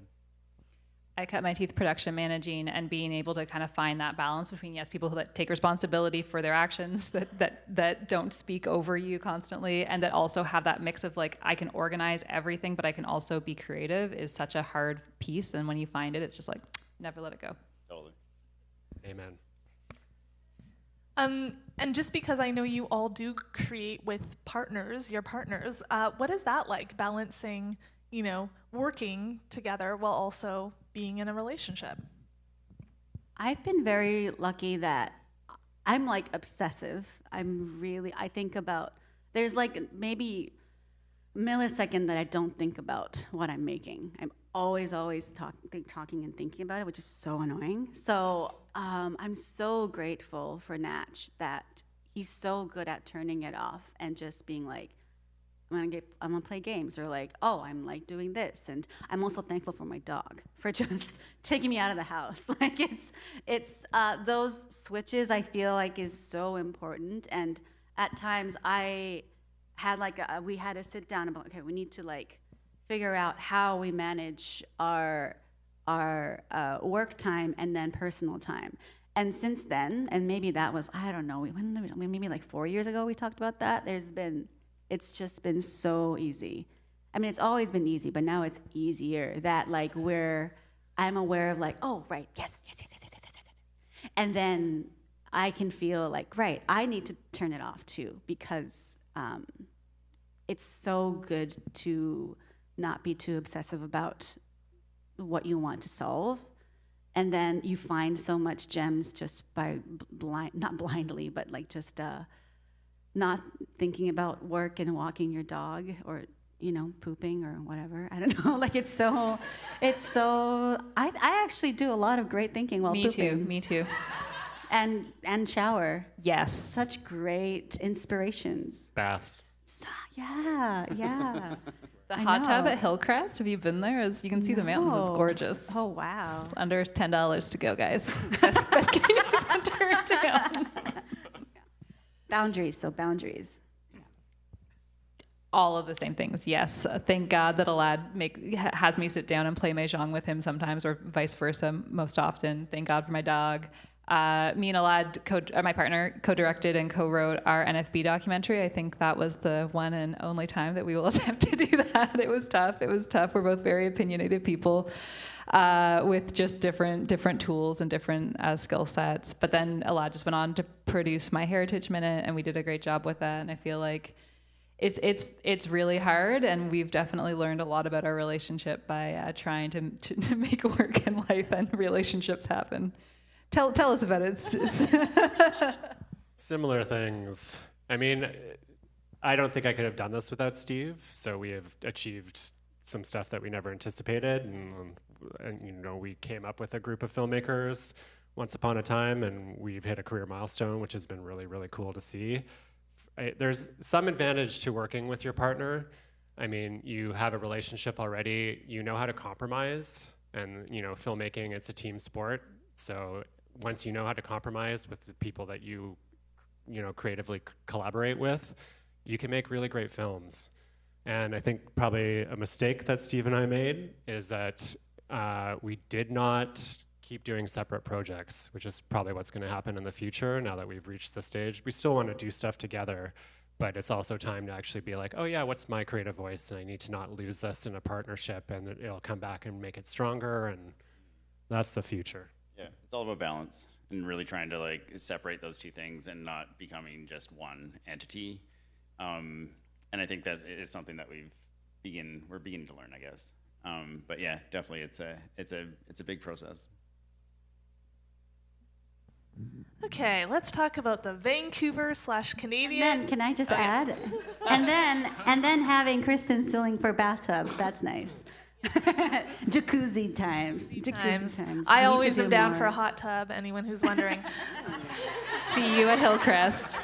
I cut my teeth production managing and being able to kind of find that balance between, yes, people that take responsibility for their actions, that don't speak over you constantly, and that also have that mix of like, I can organize everything, but I can also be creative, is such a hard piece. And when you find it, it's just like, never let it go. Totally. Amen. And just because I know you all do create with partners, your partners, what is that like, balancing, you know, working together while also being in a relationship? I've been very lucky that I'm like obsessive. I think about, there's like maybe a millisecond that I don't think about what I'm making. I'm always talking and thinking about it, which is so annoying. So I'm so grateful for Natch that he's so good at turning it off and just being like, I'm gonna play games, or like, oh, I'm like doing this. And I'm also thankful for my dog for just taking me out of the house. Like it's those switches I feel like is so important. And at times I had like we had to sit down about, okay, we need to like figure out how we manage our work time and then personal time. And since then, and maybe that was, I don't know, maybe like 4 years ago we talked about that. It's just been so easy. I mean, it's always been easy, but now it's easier that like I'm aware of like, oh, right, yes. And then I can feel like, right, I need to turn it off too, because it's so good to not be too obsessive about what you want to solve. And then you find so much gems just by not blindly, but like just not thinking about work and walking your dog, or, you know, pooping or whatever. I don't know. Like it's so, I actually do a lot of great thinking while pooping. Me too. And shower. Yes. Such great inspirations. Baths. Yeah. The I hot tub know. at Hillcrest, have you been there? You can see the mountains, it's No. gorgeous. Oh, wow. It's under $10 to go, guys. Best community center in town. Boundaries. All of the same things, yes. Thank God that Alad has me sit down and play Mahjong with him sometimes, or vice versa most often. Thank God for my dog. Me and Alad, my partner, co-directed and co-wrote our NFB documentary. I think that was the one and only time that we will attempt to do that. It was tough. We're both very opinionated people with just different tools and different skill sets. But then Alad just went on to produce My Heritage Minute, and we did a great job with that. And I feel like it's really hard, and we've definitely learned a lot about our relationship by trying to make work and life and relationships happen. Tell us about it. Similar things. I mean, I don't think I could have done this without Steve. So we have achieved some stuff that we never anticipated, and you know, we came up with a group of filmmakers once upon a time, and we've hit a career milestone, which has been really, really cool to see. There's some advantage to working with your partner. I mean, you have a relationship already. You know how to compromise, and you know, filmmaking, it's a team sport. So once you know how to compromise with the people that you know, creatively collaborate with, you can make really great films. And I think probably a mistake that Steve and I made is that we did not keep doing separate projects, which is probably what's going to happen in the future now that we've reached the stage. We still want to do stuff together, but it's also time to actually be like, oh yeah, what's my creative voice? And I need to not lose this in a partnership, and it'll come back and make it stronger, and that's the future. Yeah, it's all about balance and really trying to like separate those two things and not becoming just one entity. And I think that is something that we're beginning to learn, I guess. But yeah, definitely, it's a big process. Okay, let's talk about the Vancouver/Canadian. And then, can I just add? and then having Kristyn Stilling for bathtubs. That's nice. Jacuzzi times. Jacuzzi times. I We need to always do am down more. for a hot tub, anyone who's wondering. See you at Hillcrest.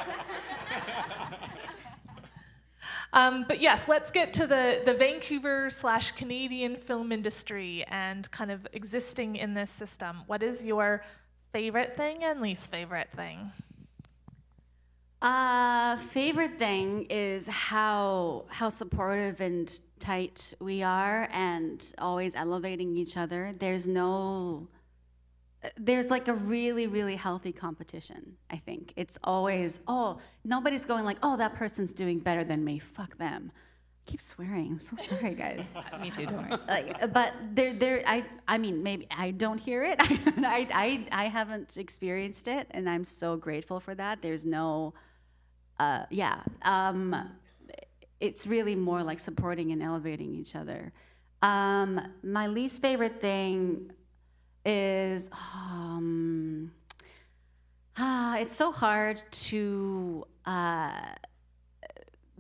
But yes, let's get to the Vancouver/Canadian film industry and kind of existing in this system. What is your favorite thing and least favorite thing? Favorite thing is how supportive and tight we are, and always elevating each other. There's like a really, really healthy competition, I think. It's always, oh, nobody's going like, oh, that person's doing better than me, fuck them. I keep swearing, I'm so sorry, guys. Me too, don't worry. But I mean, maybe I don't hear it. I haven't experienced it, and I'm so grateful for that. There's no, it's really more like supporting and elevating each other. My least favorite thing is it's so hard to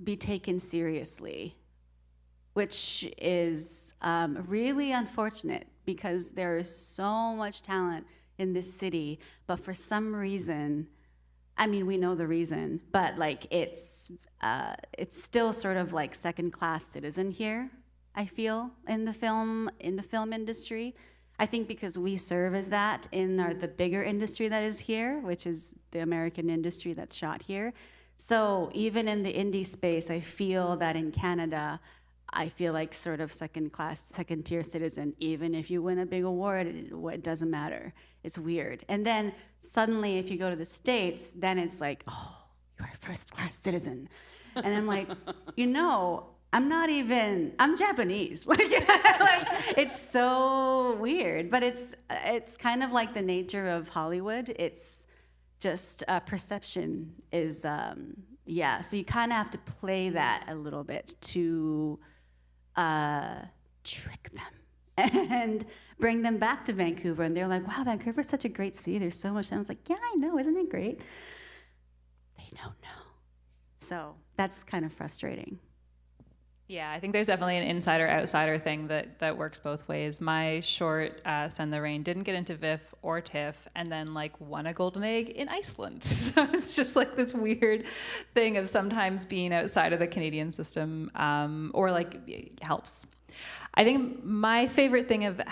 be taken seriously, which is really unfortunate because there is so much talent in this city, but for some reason, I mean, we know the reason, but like it's still sort of like second-class citizen here, I feel, in the film industry. I think because we serve as that in the bigger industry that is here, which is the American industry that's shot here. So even in the indie space, I feel that in Canada, I feel like sort of second-tier citizen. Even if you win a big award, it doesn't matter. It's weird. And then suddenly, if you go to the States, then it's like, oh, you're a first-class citizen. And I'm like, I'm Japanese. Like it's so weird, but it's kind of like the nature of Hollywood. It's just perception is, so you kind of have to play that a little bit to trick them and bring them back to Vancouver. And they're like, wow, Vancouver's such a great city. There's so much. And I was like, yeah, I know. Isn't it great? They don't know. So that's kind of frustrating. Yeah, I think there's definitely an insider-outsider thing that works both ways. My short, Send the Rain, didn't get into VIFF or TIFF, and then like won a golden egg in Iceland. So it's just like this weird thing of sometimes being outside of the Canadian system, or like helps. I think my favorite thing of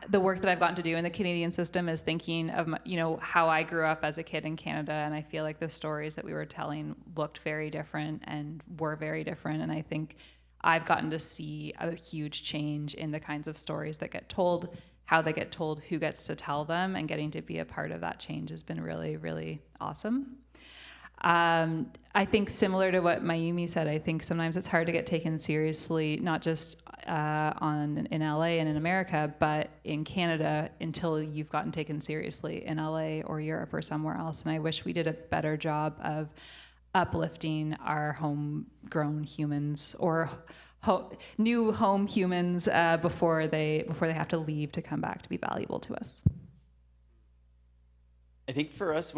the work that I've gotten to do in the Canadian system is thinking of how I grew up as a kid in Canada, and I feel like the stories that we were telling looked very different and were very different, and I think I've gotten to see a huge change in the kinds of stories that get told, how they get told, who gets to tell them, and getting to be a part of that change has been really, really awesome. I think similar to what Mayumi said, I think sometimes it's hard to get taken seriously, not just in LA and in America, but in Canada until you've gotten taken seriously in LA or Europe or somewhere else. And I wish we did a better job of uplifting our homegrown humans or new home humans before they have to leave to come back to be valuable to us. I think for us,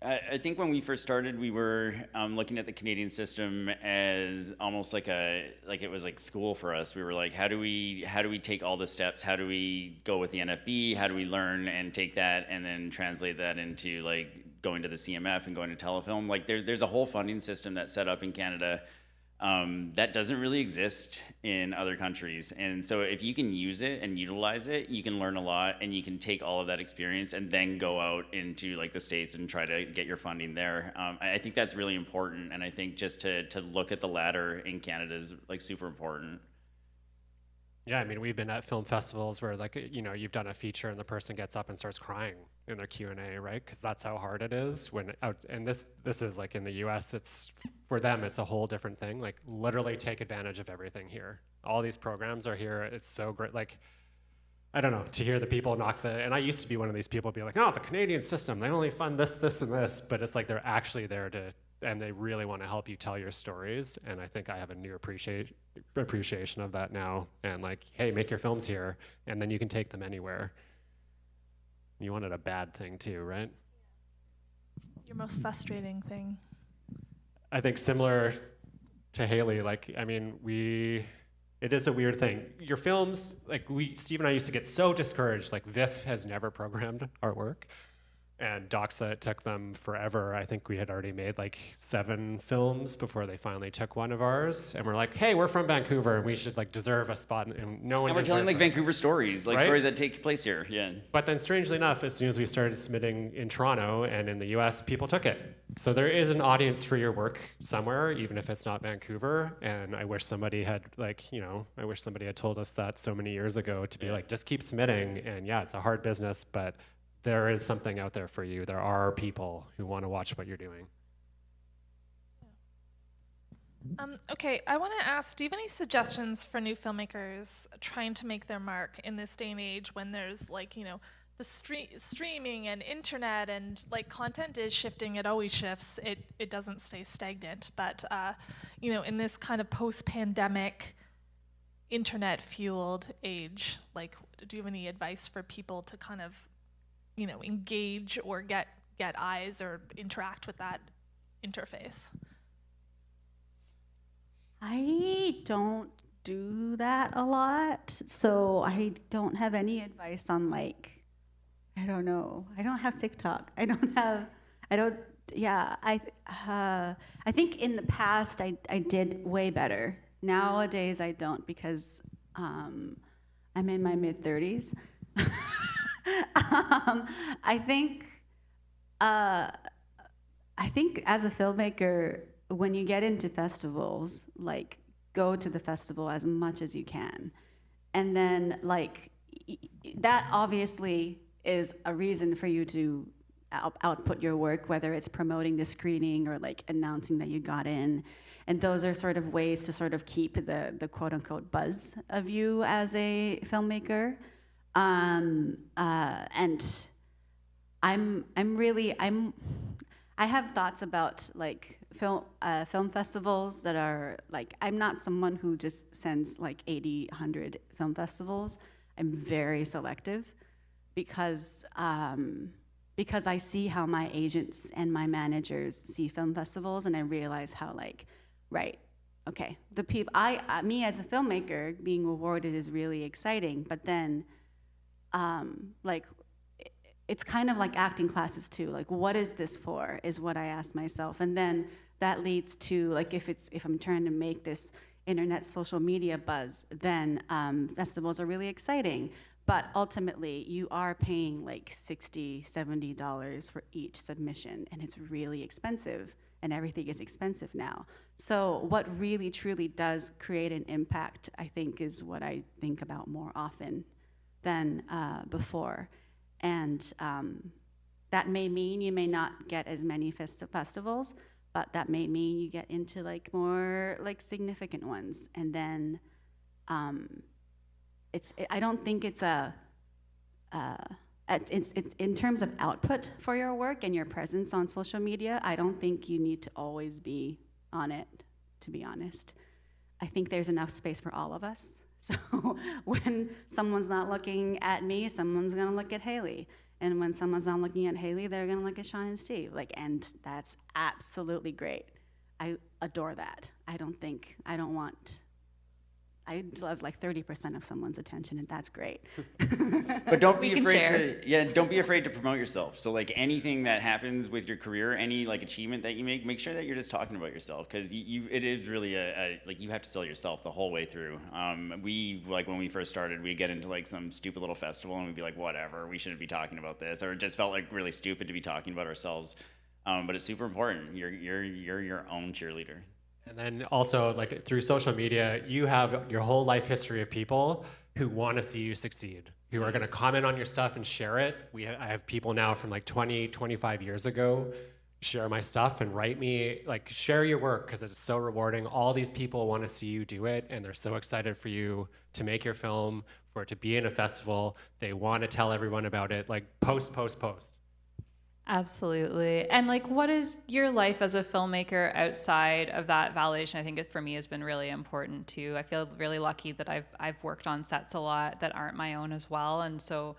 I think when we first started, we were looking at the Canadian system as almost like it was like school for us. We were like, how do we take all the steps? How do we go with the NFB? How do we learn and take that and then translate that into like going to the CMF and going to telefilm? Like there's a whole funding system that's set up in Canada That doesn't really exist in other countries. And so if you can use it and utilize it, you can learn a lot, and you can take all of that experience and then go out into like the States and try to get your funding there. I think that's really important. And I think just to look at the ladder in Canada is like super important. Yeah, I mean, we've been at film festivals where, like, you know, you've done a feature and the person gets up and starts crying in their Q&A, right? Because that's how hard it is when out. And this is like in the U.S. It's for them, it's a whole different thing. Like, literally take advantage of everything here. All these programs are here. It's so great. Like, I don't know, to hear the people knock the. And I used to be one of these people, be like, oh, the Canadian system, they only fund this, this, and this. But it's like they're actually there to. And they really want to help you tell your stories. And I think I have a new appreciation of that now. And like, hey, make your films here, and then you can take them anywhere. You wanted a bad thing too, right? Your most frustrating thing? I think similar to Hayley, like, I mean, it is a weird thing. Your films, like Steve and I used to get so discouraged, like VIF has never programmed our work. And Doxa, it took them forever. I think we had already made like 7 films before they finally took one of ours. And we're like, hey, we're from Vancouver, and we should like deserve a spot. And no one. And we're telling like Vancouver stories, like right? Stories that take place here. Yeah. But then, strangely enough, as soon as we started submitting in Toronto and in the U.S., people took it. So there is an audience for your work somewhere, even if it's not Vancouver. And I wish somebody had I wish somebody had told us that so many years ago to be like, just keep submitting. And yeah, it's a hard business, but there is something out there for you. There are people who want to watch what you're doing. Okay, I want to ask, do you have any suggestions for new filmmakers trying to make their mark in this day and age when there's like, you know, the streaming and internet and like content is shifting, it always shifts, it doesn't stay stagnant, but you know, in this kind of post-pandemic internet-fueled age, like, do you have any advice for people to kind of, you know, engage or get eyes or interact with that interface? I don't do that a lot, so I don't have any advice on like, I don't know. I don't have TikTok. I think in the past I did way better. Nowadays I don't, because I'm in my mid-30s. I think as a filmmaker, when you get into festivals, like, go to the festival as much as you can, and then like that obviously is a reason for you to output your work, whether it's promoting the screening or like announcing that you got in, and those are sort of ways to sort of keep the quote unquote buzz of you as a filmmaker. And I have thoughts about like film festivals that are like, I'm not someone who just sends like 80, 100 film festivals. I'm very selective because I see how my agents and my managers see film festivals, and I realize how like, right, okay, the people, me as a filmmaker being awarded is really exciting, but then like, it's kind of like acting classes too. Like, what is this for, is what I ask myself. And then that leads to, like, if I'm trying to make this internet social media buzz, then festivals are really exciting. But ultimately, you are paying like $60, $70 for each submission, and it's really expensive, and everything is expensive now. So what really, truly does create an impact, I think, is what I think about more often than before. And that may mean you may not get as many festivals, but that may mean you get into like more like significant ones. And then I don't think it's in terms of output for your work and your presence on social media, I don't think you need to always be on it, to be honest. I think there's enough space for all of us. So when someone's not looking at me, someone's gonna look at Hayley. And when someone's not looking at Hayley, they're gonna look at Sean and Steve. Like, and that's absolutely great. I adore that. I don't want I love like 30% of someone's attention, and that's great. But don't be We can afraid share. don't be afraid to promote yourself. So like anything that happens with your career, any like achievement that you make sure that you're just talking about yourself, because it is really like you have to sell yourself the whole way through. We like when we first started, we'd get into like some stupid little festival and we'd be like, whatever, we shouldn't be talking about this, or it just felt like really stupid to be talking about ourselves. But it's super important. You're your own cheerleader. And then also, like through social media, you have your whole life history of people who want to see you succeed, who are going to comment on your stuff and share it. I have people now from like 20, 25 years ago share my stuff and write me, like, share your work because it's so rewarding. All these people want to see you do it, and they're so excited for you to make your film, for it to be in a festival. They want to tell everyone about it. Like, post. Absolutely. And like, what is your life as a filmmaker outside of that validation? I think it, for me, has been really important too. I feel really lucky that I've worked on sets a lot that aren't my own as well. And so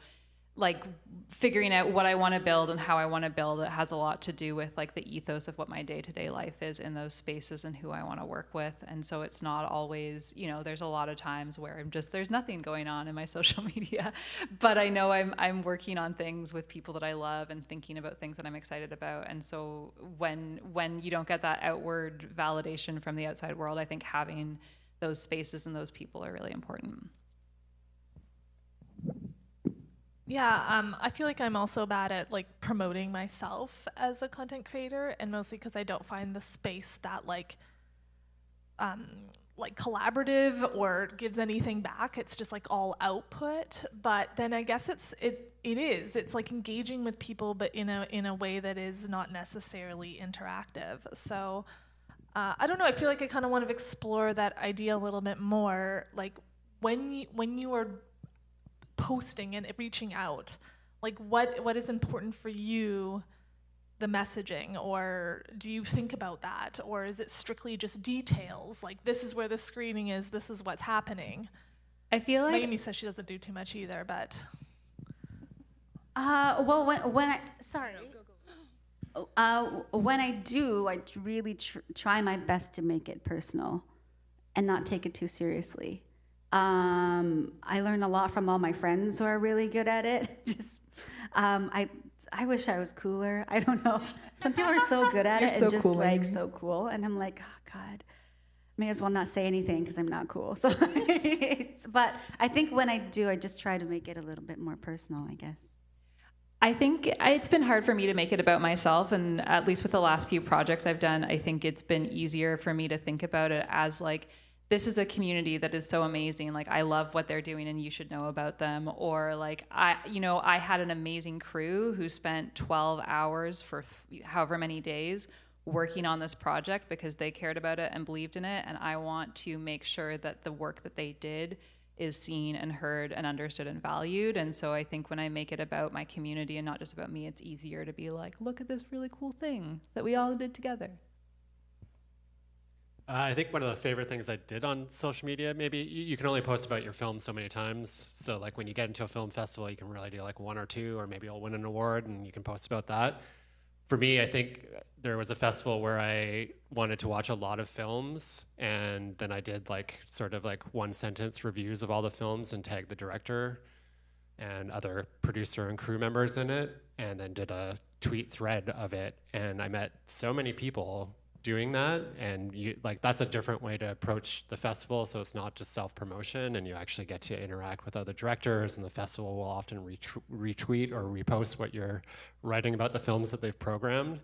like figuring out what I want to build and how I want to build it has a lot to do with like the ethos of what my day-to-day life is in those spaces and who I want to work with. And so it's not always, you know, there's a lot of times where there's nothing going on in my social media, but I know I'm working on things with people that I love and thinking about things that I'm excited about. And so when you don't get that outward validation from the outside world, I think having those spaces and those people are really important. Yeah, I feel like I'm also bad at like promoting myself as a content creator, and mostly because I don't find the space that like collaborative or gives anything back. It's just like all output. But then I guess it's like engaging with people, but in a way that is not necessarily interactive. So I don't know. I feel like I kind of want to explore that idea a little bit more. Like when you are posting and reaching out, like what is important for you, the messaging, or do you think about that, or is it strictly just details, like this is where the screening is, this is what's happening? I feel like Mayumi says she doesn't do too much either, but Well, when I when I do, I really try my best to make it personal and not take it too seriously. I learn a lot from all my friends who are really good at it. Just, I wish I was cooler. I don't know. Some people are so good at You're it so and just cool, like Amy. so cool, and I'm like, oh God, may as well not say anything because I'm not cool. So, but I think when I do, I just try to make it a little bit more personal, I guess. I think it's been hard for me to make it about myself, and at least with the last few projects I've done, I think it's been easier for me to think about it as like, this is a community that is so amazing. Like, I love what they're doing and you should know about them. Or like, I had an amazing crew who spent 12 hours for however many days working on this project because they cared about it and believed in it. And I want to make sure that the work that they did is seen and heard and understood and valued. And so I think when I make it about my community and not just about me, it's easier to be like, look at this really cool thing that we all did together. I think one of the favorite things I did on social media, maybe you can only post about your film so many times. So like when you get into a film festival, you can really do like one or two, or maybe you'll win an award and you can post about that. For me, I think there was a festival where I wanted to watch a lot of films, and then I did like sort of like one sentence reviews of all the films and tagged the director and other producer and crew members in it, and then did a tweet thread of it. And I met so many people doing that, and that's a different way to approach the festival. So it's not just self-promotion, and you actually get to interact with other directors, and the festival will often retweet or repost what you're writing about the films that they've programmed.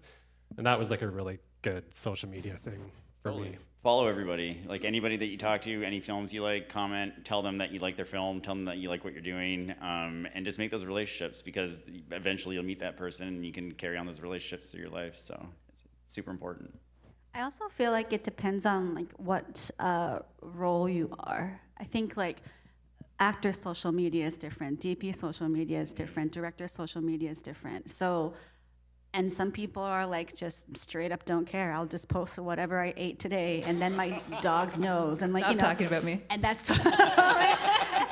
And that was like a really good social media thing for me. Follow everybody. Like anybody that you talk to, any films you like, comment, tell them that you like their film, tell them that you like what you're doing, and just make those relationships, because eventually you'll meet that person and you can carry on those relationships through your life. So it's super important. I also feel like it depends on like what role you are. I think like actor social media is different, DP social media is different, director social media is different. So, and some people are like just straight up don't care. I'll just post whatever I ate today, and then my dog's nose, and like Stop talking about me. And that's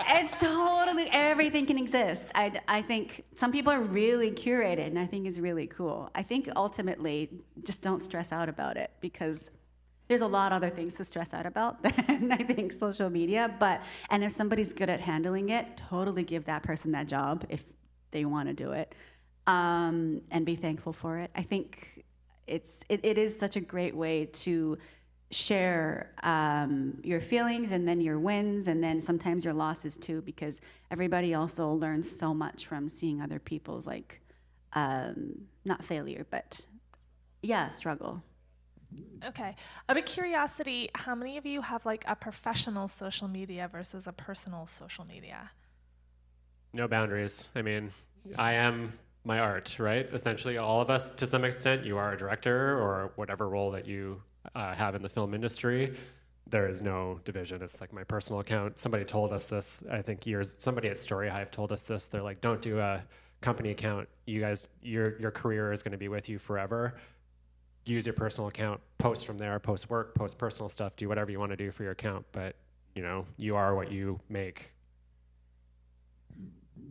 it's totally, everything can exist. I think some people are really curated, and I think it's really cool. I think ultimately, just don't stress out about it, because there's a lot of other things to stress out about than I think social media. And if somebody's good at handling it, totally give that person that job if they want to do it, and be thankful for it. I think it is such a great way to share your feelings and then your wins and then sometimes your losses too, because everybody also learns so much from seeing other people's not failure, but struggle. Okay. Out of curiosity, how many of you have like a professional social media versus a personal social media? No boundaries. I mean, I am my art, right? Essentially, all of us, to some extent, you are a director or whatever role that you have in the film industry. There is no division. It's like my personal account. Somebody told us this, I think somebody at Story Hive told us this. They're like, don't do a company account. You guys, your career is going to be with you forever. Use your personal account, post from there, post work, post personal stuff, do whatever you want to do for your account, but you are what you make.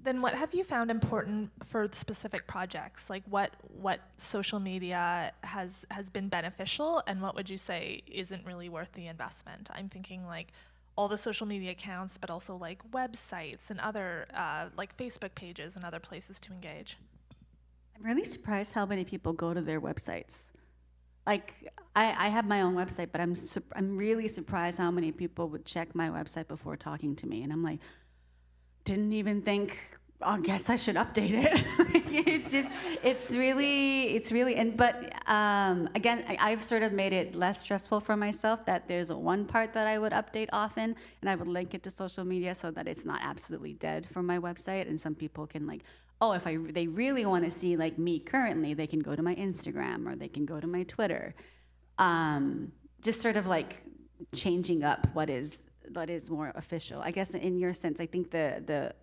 Then what have you found important for specific projects? Like what social media has been beneficial, and what would you say isn't really worth the investment? I'm thinking like all the social media accounts, but also like websites and other like Facebook pages and other places to engage. I'm really surprised how many people go to their websites. Like I have my own website, but I'm really surprised how many people would check my website before talking to me, and I'm like, didn't even think, I guess I should update it. It's really, but again, I've sort of made it less stressful for myself that there's one part that I would update often, and I would link it to social media so that it's not absolutely dead for my website, and some people can like, oh, if they really want to see like me currently, they can go to my Instagram or they can go to my Twitter. Just sort of like changing up what is more official. I guess in your sense, I think the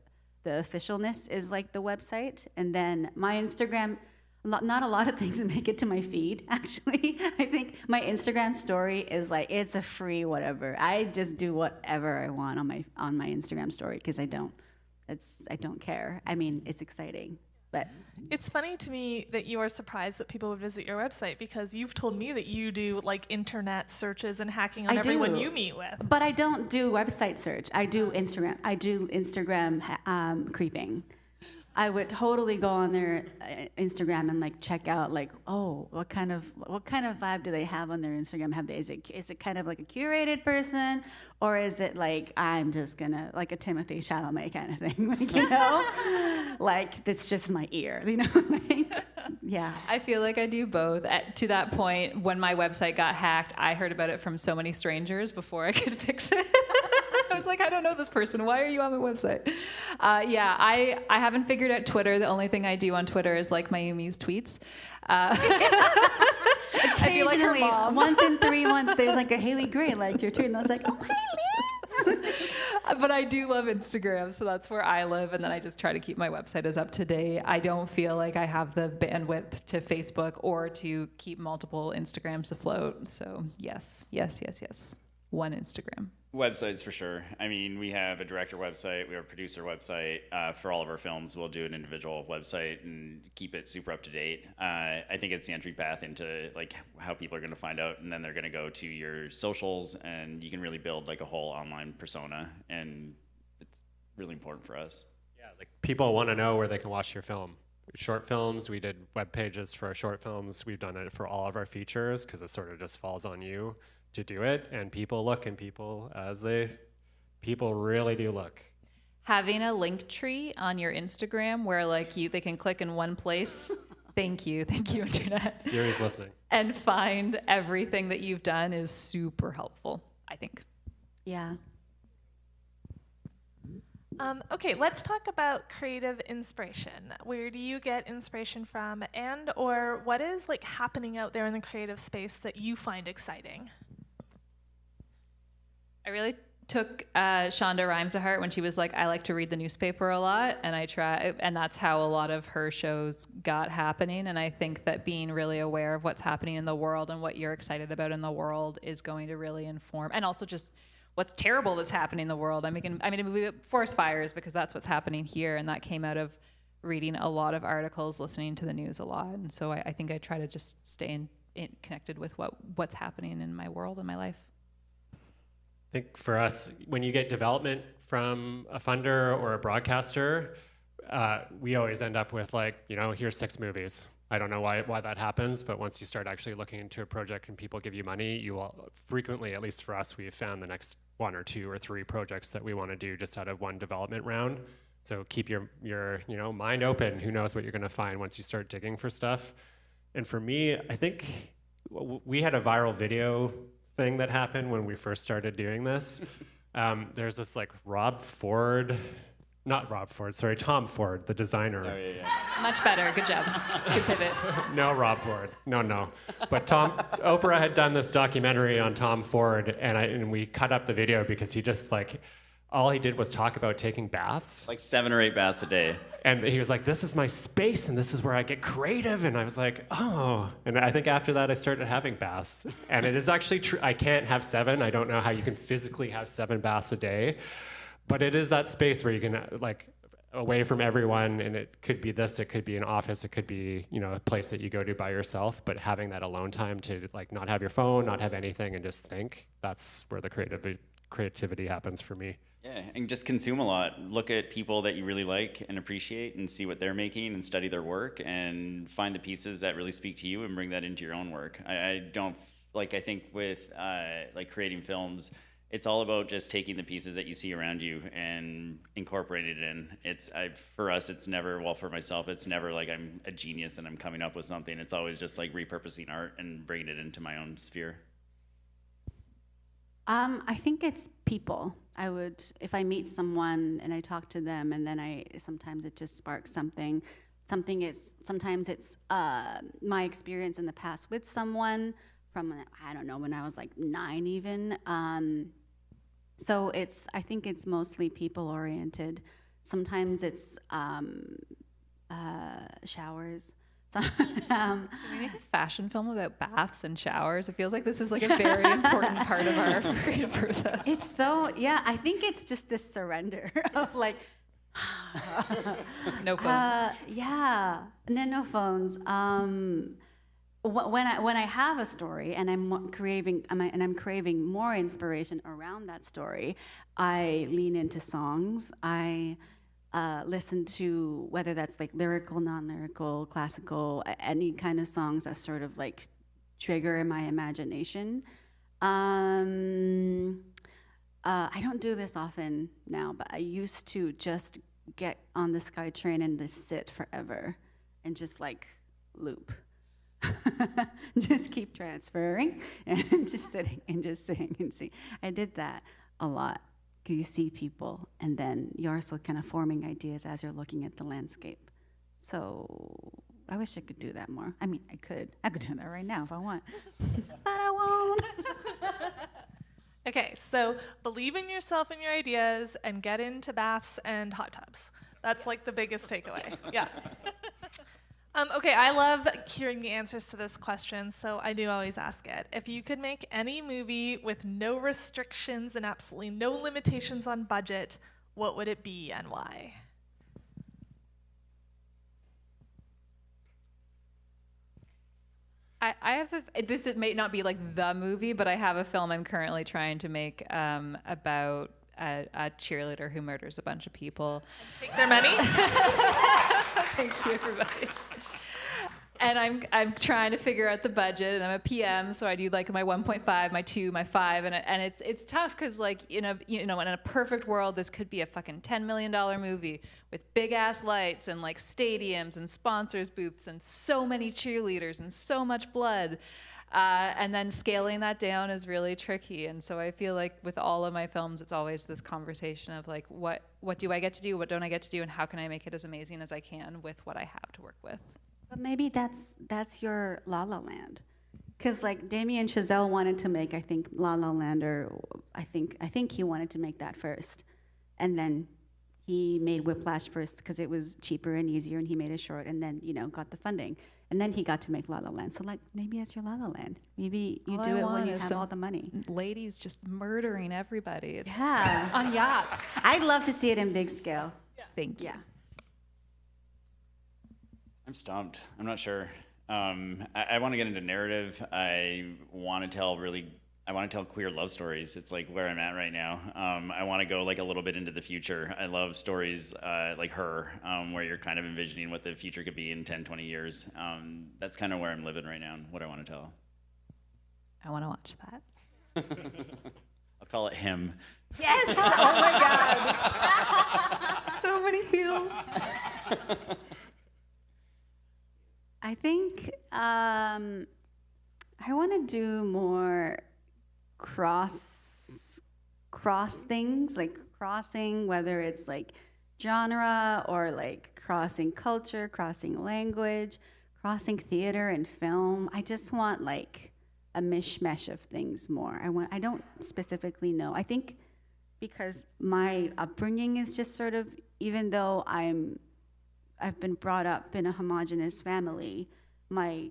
officialness is like the website, and then my Instagram. Not a lot of things make it to my feed. Actually, I think my Instagram story is like it's a free whatever. I just do whatever I want on my Instagram story because I don't care. I mean, it's exciting. But it's funny to me that you are surprised that people would visit your website, because you've told me that you do like internet searches and hacking on everyone you meet with. But I don't do website search. I do Instagram. I do Instagram creeping. I would totally go on their Instagram and like check out like, oh, what kind of vibe do they have on their Instagram? Is it kind of like a curated person, or is it like I'm just gonna like a Timothée Chalamet kind of thing, like like that's just my ear, like, yeah. I feel like I do both. To that point, when my website got hacked, I heard about it from so many strangers before I could fix it. I was like, I don't know this person. Why are you on my website? I haven't figured out Twitter. The only thing I do on Twitter is like Mayumi's tweets. Occasionally, like her mom. Once in 3 months, there's like a Hayley Gray like your tweet, and I was like, oh, Hayley. But I do love Instagram, so that's where I live, and then I just try to keep my website as up to date. I don't feel like I have the bandwidth to Facebook or to keep multiple Instagrams afloat. So yes. One Instagram. Websites for sure. I mean, we have a director website, we have a producer website. For all of our films, we'll do an individual website and keep it super up to date. I think it's the entry path into like how people are going to find out, and then they're going to go to your socials, and you can really build like a whole online persona, and it's really important for us. Yeah, like people want to know where they can watch your film. Short films, we did web pages for our short films. We've done it for all of our features because it sort of just falls on you to do it, and people look, and people really do look. Having a link tree on your Instagram where like they can click in one place. Thank you, internet. Siri's listening. And find everything that you've done is super helpful, I think. Yeah. Okay, let's talk about creative inspiration. Where do you get inspiration from, and or what is like happening out there in the creative space that you find exciting? I really took Shonda Rhimes to heart when she was like, I like to read the newspaper a lot, and and that's how a lot of her shows got happening. And I think that being really aware of what's happening in the world and what you're excited about in the world is going to really inform, and also just what's terrible that's happening in the world. I mean, a movie about forest fires because that's what's happening here, and that came out of reading a lot of articles, listening to the news a lot, and so I think I try to just stay connected with what's happening in my world and my life. I think for us, when you get development from a funder or a broadcaster, we always end up with like, here's 6 movies. I don't know why that happens, but once you start actually looking into a project and people give you money, you will frequently, at least for us, we've found the next 1 or 2 or 3 projects that we want to do just out of one development round. So keep your mind open. Who knows what you're going to find once you start digging for stuff. And for me, I think we had a viral video thing that happened when we first started doing this. There's this like Tom Ford, the designer. Oh, yeah. Much better. Good job. Good pivot. No, Rob Ford. No. But Oprah had done this documentary on Tom Ford, and we cut up the video because he just like, all he did was talk about taking baths. Like 7 or 8 baths a day. And he was like, this is my space, and this is where I get creative. And I was like, oh. And I think after that, I started having baths. And it is actually true. I can't have 7. I don't know how you can physically have 7 baths a day. But it is that space where you can, like, away from everyone, and it could be this, it could be an office, it could be, a place that you go to by yourself, but having that alone time to, like, not have your phone, not have anything, and just think, that's where the creativity happens for me. Yeah, and just consume a lot. Look at people that you really like and appreciate and see what they're making and study their work and find the pieces that really speak to you and bring that into your own work. I think with, creating films, it's all about just taking the pieces that you see around you and incorporating it in. For us, it's never, for myself, it's never like I'm a genius and I'm coming up with something. It's always just like repurposing art and bringing it into my own sphere. I think it's people. If I meet someone and I talk to them, and then sometimes it just sparks something. Sometimes it's my experience in the past with someone from, I don't know, when I was like 9 even. So I think it's mostly people oriented. Sometimes it's showers. Can we make a fashion film about baths and showers? It feels like this is like a very important part of our creative process. It's so, I think it's just this surrender of like, no phones. And then no phones. When I have a story and I'm craving more inspiration around that story, I lean into songs. I listen to, whether that's like lyrical, non-lyrical, classical, any kind of songs that sort of like trigger in my imagination. I don't do this often now, but I used to just get on the SkyTrain and just sit forever and just like loop. Just keep transferring and just sitting and see. I did that a lot. You see people, and then you're also kind of forming ideas as you're looking at the landscape. So I wish I could do that more. I mean, I could do that right now if I want, but I won't. Okay, so believe in yourself and your ideas and get into baths and hot tubs. That's like the biggest takeaway. Yeah. Okay, I love hearing the answers to this question, so I do always ask it. If you could make any movie with no restrictions and absolutely no limitations on budget, what would it be and why? It may not be like the movie, but I have a film I'm currently trying to make about a cheerleader who murders a bunch of people. Take their money? Thank you, everybody. And I'm trying to figure out the budget, and I'm a PM, so I do like my 1.5, my 2, my 5, and it's tough because like in a perfect world, this could be a fucking $10 million movie with big ass lights and like stadiums and sponsors booths and so many cheerleaders and so much blood. And then scaling that down is really tricky. And so I feel like with all of my films, it's always this conversation of like, what do I get to do? What don't I get to do? And how can I make it as amazing as I can with what I have to work with? But maybe that's your La La Land. Because like Damien Chazelle wanted to make, I think, La La Land, or I think he wanted to make that first. And then he made Whiplash first because it was cheaper and easier, and he made it short, and then, got the funding. And then he got to make La La Land. So like maybe that's your La La Land. Maybe you do it when you have all the money. Ladies just murdering everybody. It's yeah. Just on yachts. I'd love to see it in big scale. Yeah. Thank you. Yeah. I'm stumped. I'm not sure. I want to get into narrative. I want to tell queer love stories. It's like where I'm at right now. I want to go like a little bit into the future. I love stories like Her, where you're kind of envisioning what the future could be in 10, 20 years. That's kind of where I'm living right now and what I want to tell. I want to watch that. I'll call it Him. Yes! Oh my God. So many feels. I think I want to do more cross things, like crossing, whether it's like genre or like crossing culture, crossing language, crossing theater and film. I just want like a mishmash of things more. I don't specifically know. I think because my upbringing is just sort of, even though I've been brought up in a homogenous family, my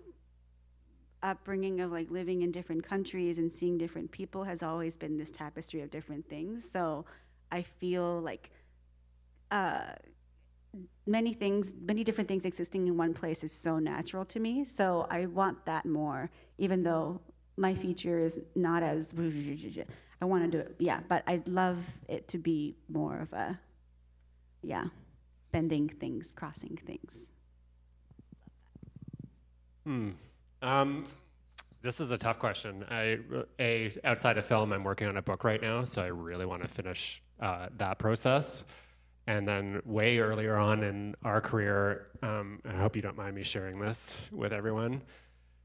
upbringing of like living in different countries and seeing different people has always been this tapestry of different things. So I feel like many different things existing in one place is so natural to me. So I want that more, even though my feature is not as, I want to do it, yeah, but I'd love it to be more of a, yeah, bending things, crossing things. This is a tough question. Outside of film, I'm working on a book right now, so I really want to finish that process. And then way earlier on in our career, I hope you don't mind me sharing this with everyone,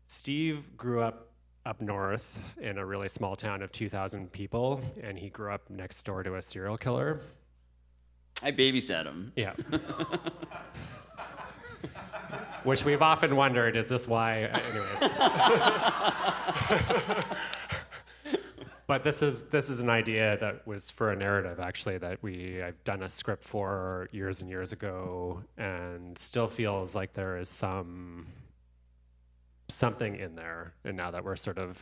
Steve grew up north in a really small town of 2,000 people, and he grew up next door to a serial killer. I babysat him. Yeah. Which we've often wondered, is this why? Anyways. But this is an idea that was for a narrative, actually, that I've done a script for years and years ago, and still feels like there is something in there. And now that we're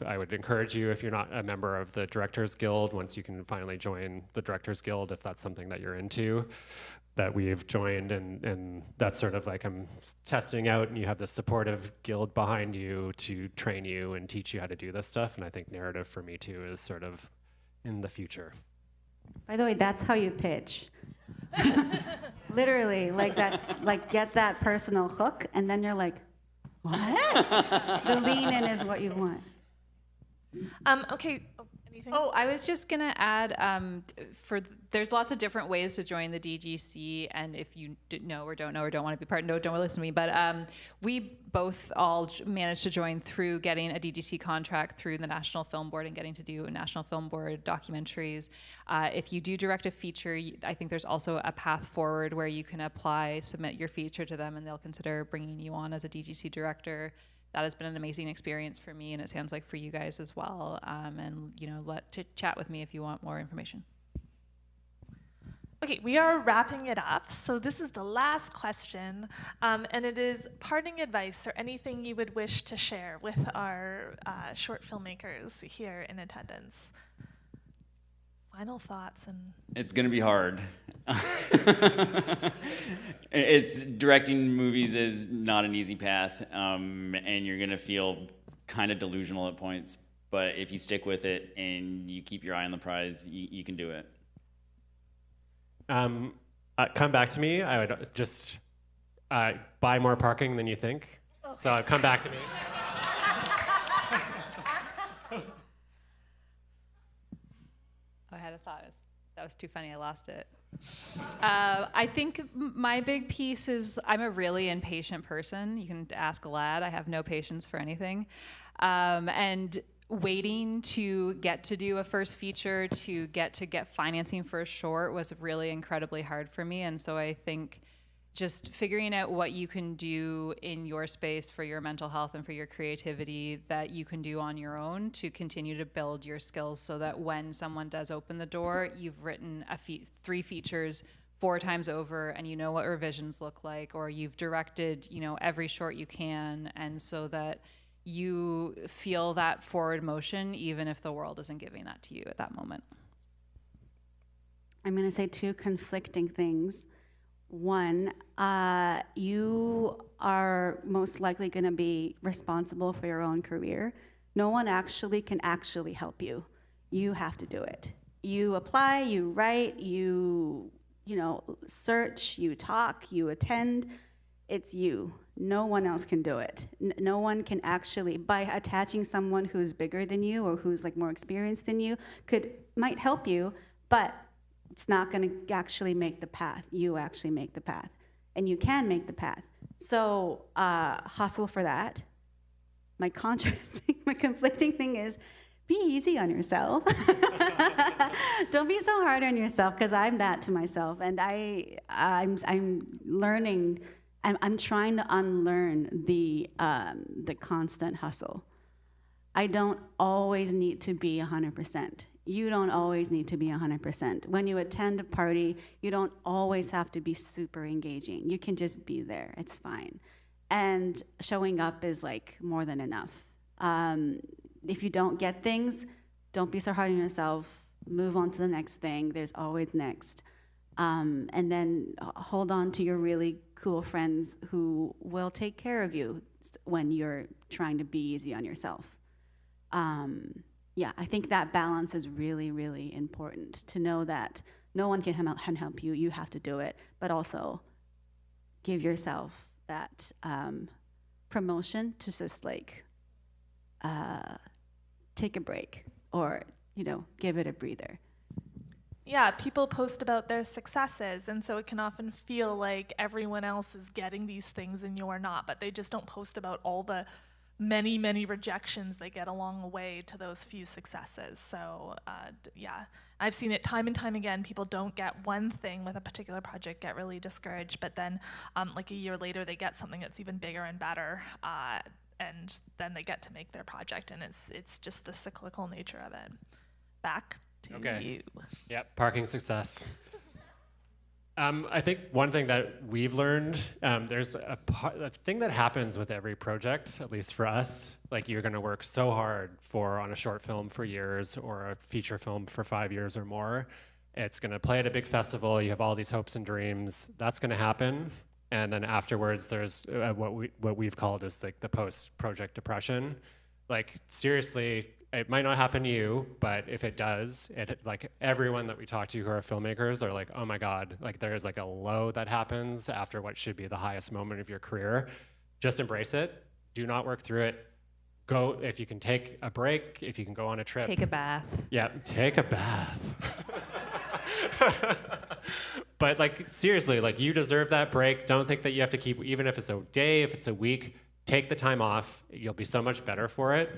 I would encourage you, if you're not a member of the Directors Guild, once you can finally join the Directors Guild, if that's something that you're into, that we've joined, and that's sort of like I'm testing out, and you have the supportive guild behind you to train you and teach you how to do this stuff. And I think narrative for me too is sort of in the future. By the way, that's how you pitch. Literally, like that's like get that personal hook, and then you're like, what? The lean in is what you want. Okay. Anything? Oh, I was just gonna add, there's lots of different ways to join the DGC, and if you know or don't want to be part, don't listen to me. But we both all managed to join through getting a DGC contract through the National Film Board and getting to do National Film Board documentaries. If you do direct a feature, I think there's also a path forward where you can apply, submit your feature to them, and they'll consider bringing you on as a DGC director. That has been an amazing experience for me, and it sounds like for you guys as well. And chat with me if you want more information. Okay, we are wrapping it up. So this is the last question, and it is parting advice or anything you would wish to share with our short filmmakers here in attendance. Final thoughts and. It's gonna be hard. Directing movies is not an easy path, and you're gonna feel kind of delusional at points. But if you stick with it and you keep your eye on the prize, you can do it. Come back to me. I would just buy more parking than you think. Okay. So come back to me. I had a thought. That was too funny. I lost it. I think my big piece is I'm a really impatient person. You can ask a lad. I have no patience for anything. And waiting to get to do a first feature, to get financing for a short was really incredibly hard for me. And so I think just figuring out what you can do in your space for your mental health and for your creativity that you can do on your own to continue to build your skills so that when someone does open the door, you've written 3 features 4 times over and you know what revisions look like, or you've directed, every short you can, and so that you feel that forward motion even if the world isn't giving that to you at that moment. I'm going to say 2 conflicting things. One, you are most likely going to be responsible for your own career. No one actually can actually help you. You have to do it. You apply, you write, you search, you talk, you attend. It's you. No one else can do it. No one can actually, by attaching someone who's bigger than you or who's like more experienced than you, might help you, but it's not going to actually make the path. You actually make the path, and you can make the path. So hustle for that. My conflicting thing is, be easy on yourself. Don't be so hard on yourself, because I'm that to myself, and I'm learning. I'm trying to unlearn the constant hustle. I don't always need to be 100%. You don't always need to be 100%. When you attend a party, you don't always have to be super engaging. You can just be there. It's fine. And showing up is like more than enough. If you don't get things, don't be so hard on yourself. Move on to the next thing. There's always next. And then hold on to your really cool friends who will take care of you when you're trying to be easy on yourself. Yeah, I think that balance is really, really important, to know that no one can help you. You have to do it, but also give yourself that promotion to just like take a break, or give it a breather. Yeah, people post about their successes, and so it can often feel like everyone else is getting these things and you're not, but they just don't post about all the many, many rejections they get along the way to those few successes. So yeah, I've seen it time and time again. People don't get one thing with a particular project, get really discouraged, but then like a year later they get something that's even bigger and better, and then they get to make their project, and it's just the cyclical nature of it. Back to you. Yep, parking success. I think one thing that we've learned, there's a thing that happens with every project, at least for us. Like, you're going to work so hard on a short film for years, or a feature film for 5 years or more. It's going to play at a big festival. You have all these hopes and dreams. That's going to happen. And then afterwards, there's what we've called is like the post-project depression. Like, seriously, it might not happen to you, but if it does, like, everyone that we talk to who are filmmakers are like, oh my God, like, there's like a low that happens after what should be the highest moment of your career. Just embrace it. Do not work through it. Go, if you can take a break, if you can go on a trip. Take a bath. Yeah, take a bath. But like, seriously, like, you deserve that break. Don't think that you have to keep, even if it's a day, if it's a week, take the time off. You'll be so much better for it.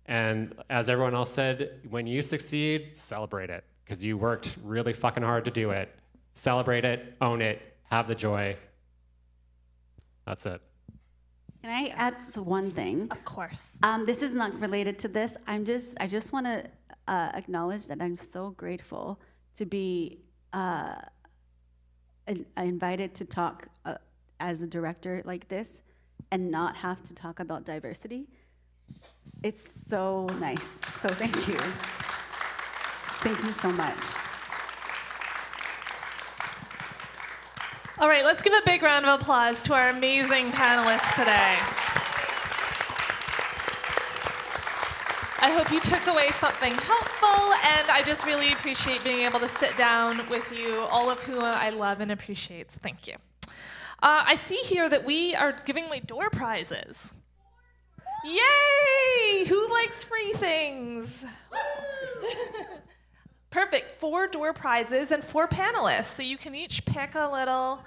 And as everyone else said, when you succeed, celebrate it, because you worked really fucking hard to do it. Celebrate it, own it, have the joy. That's it. Can I add one thing? Of course. This is not related to this. I just want to acknowledge that I'm so grateful to be invited to talk as a director like this, and not have to talk about diversity. It's so nice. So thank you. Thank you so much. All right, let's give a big round of applause to our amazing panelists today. I hope you took away something helpful, and I just really appreciate being able to sit down with you, all of whom I love and appreciate, so thank you. I see here that we are giving away door prizes. Yay! Who likes free things? Perfect. 4 door prizes and 4 panelists. So you can each pick a little.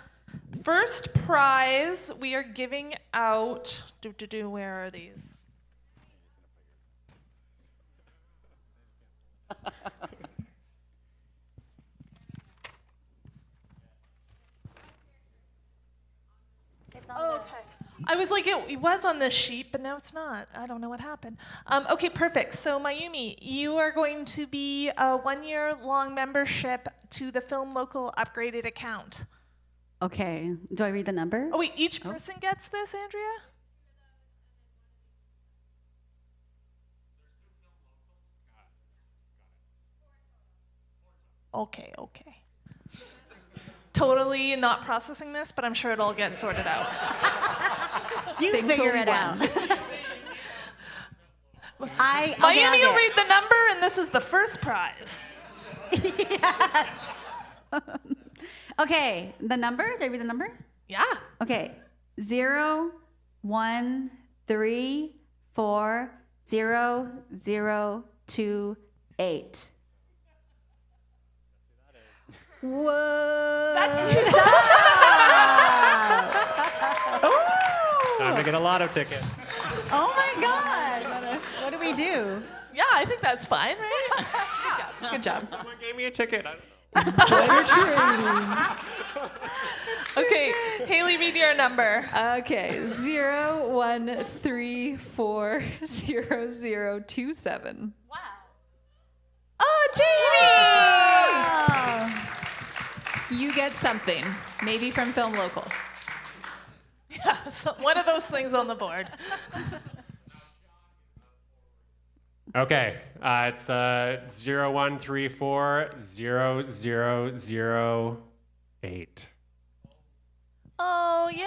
First prize we are giving out. Where are these? Okay. I was like, it was on this sheet, but now it's not. I don't know what happened. Okay, perfect. So Mayumi, you are going to be a 1-year-long membership to the Film Local upgraded account. Okay. Do I read the number? Oh wait, each person gets this, Andrea? Okay. totally not processing this, but I'm sure it'll get sorted out. You Things figure will be it out. Mayumi will read the number, and this is the first prize. Yes. Okay, the number. Did I read the number? Yeah. Okay, 0, 1, 3, 4, 0, 0, 2, 8. Whoa! That's Time to get a lotto ticket. Oh my God! What do we do? yeah, I think that's fine, right? Good job. Someone gave me a ticket. I don't know. Okay, Hayley, read your number. Okay, 0, 1, 3, 4, 0, 0, 2, 7. Wow. Oh, Jamie! You get something, maybe from Film Local. Yeah, so one of those things on the board. Okay, it's 0, 1, 3, 4, 0, 0, 0, 8. Oh, yay!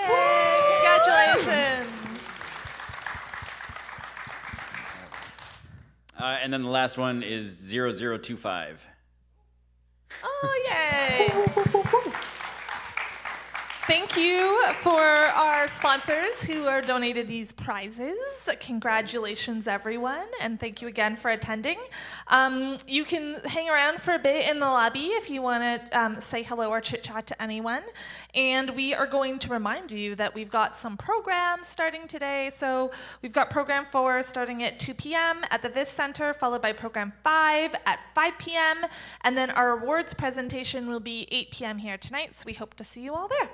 Congratulations! And then the last one is 0025. Oh, yay! Thank you for our sponsors who are donated these prizes. Congratulations, everyone, and thank you again for attending. You can hang around for a bit in the lobby if you want to say hello or chit-chat to anyone. And we are going to remind you that we've got some programs starting today. So we've got program 4 starting at 2 p.m. at the VIS Center, followed by program 5 at 5 p.m. And then our awards presentation will be 8 p.m. here tonight, so we hope to see you all there.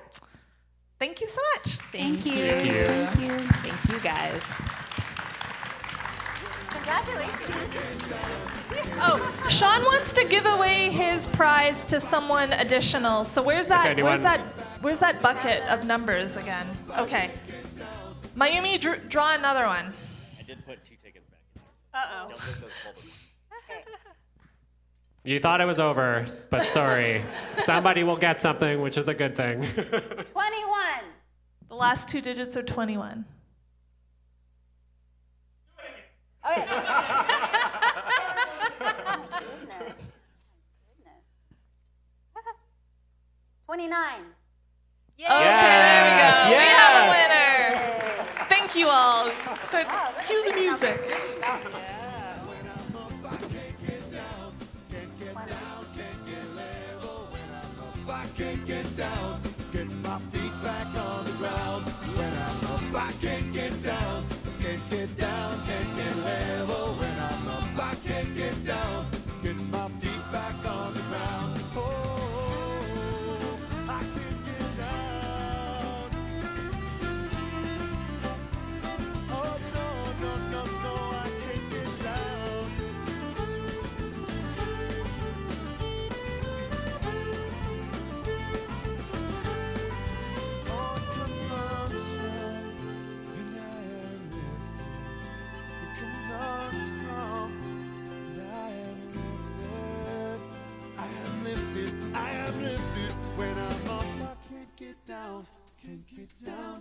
Thank you so much. Thank you. Thank you. Thank you. Thank you, guys. Oh, Sean wants to give away his prize to someone additional. So where's that bucket of numbers again? Okay. Mayumi, draw another one. I did put 2 tickets back in there. Uh-oh. Don't take those folded ones. You thought it was over, but sorry. Somebody will get something, which is a good thing. 21. The last 2 digits are 21. Okay. 29. Okay, there we go. Yes, We have a winner. Thank you all. Cue the music. Can't get down, get my feet back on the ground. When I'm up, I can't get down, can't get down, can't get level. When I'm up, I can't get down, get my feet back on the ground. Oh, I can't get down. Oh, no, I can't get down.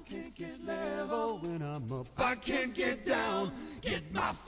Can't get level when I'm up. I can't get down, get my feet.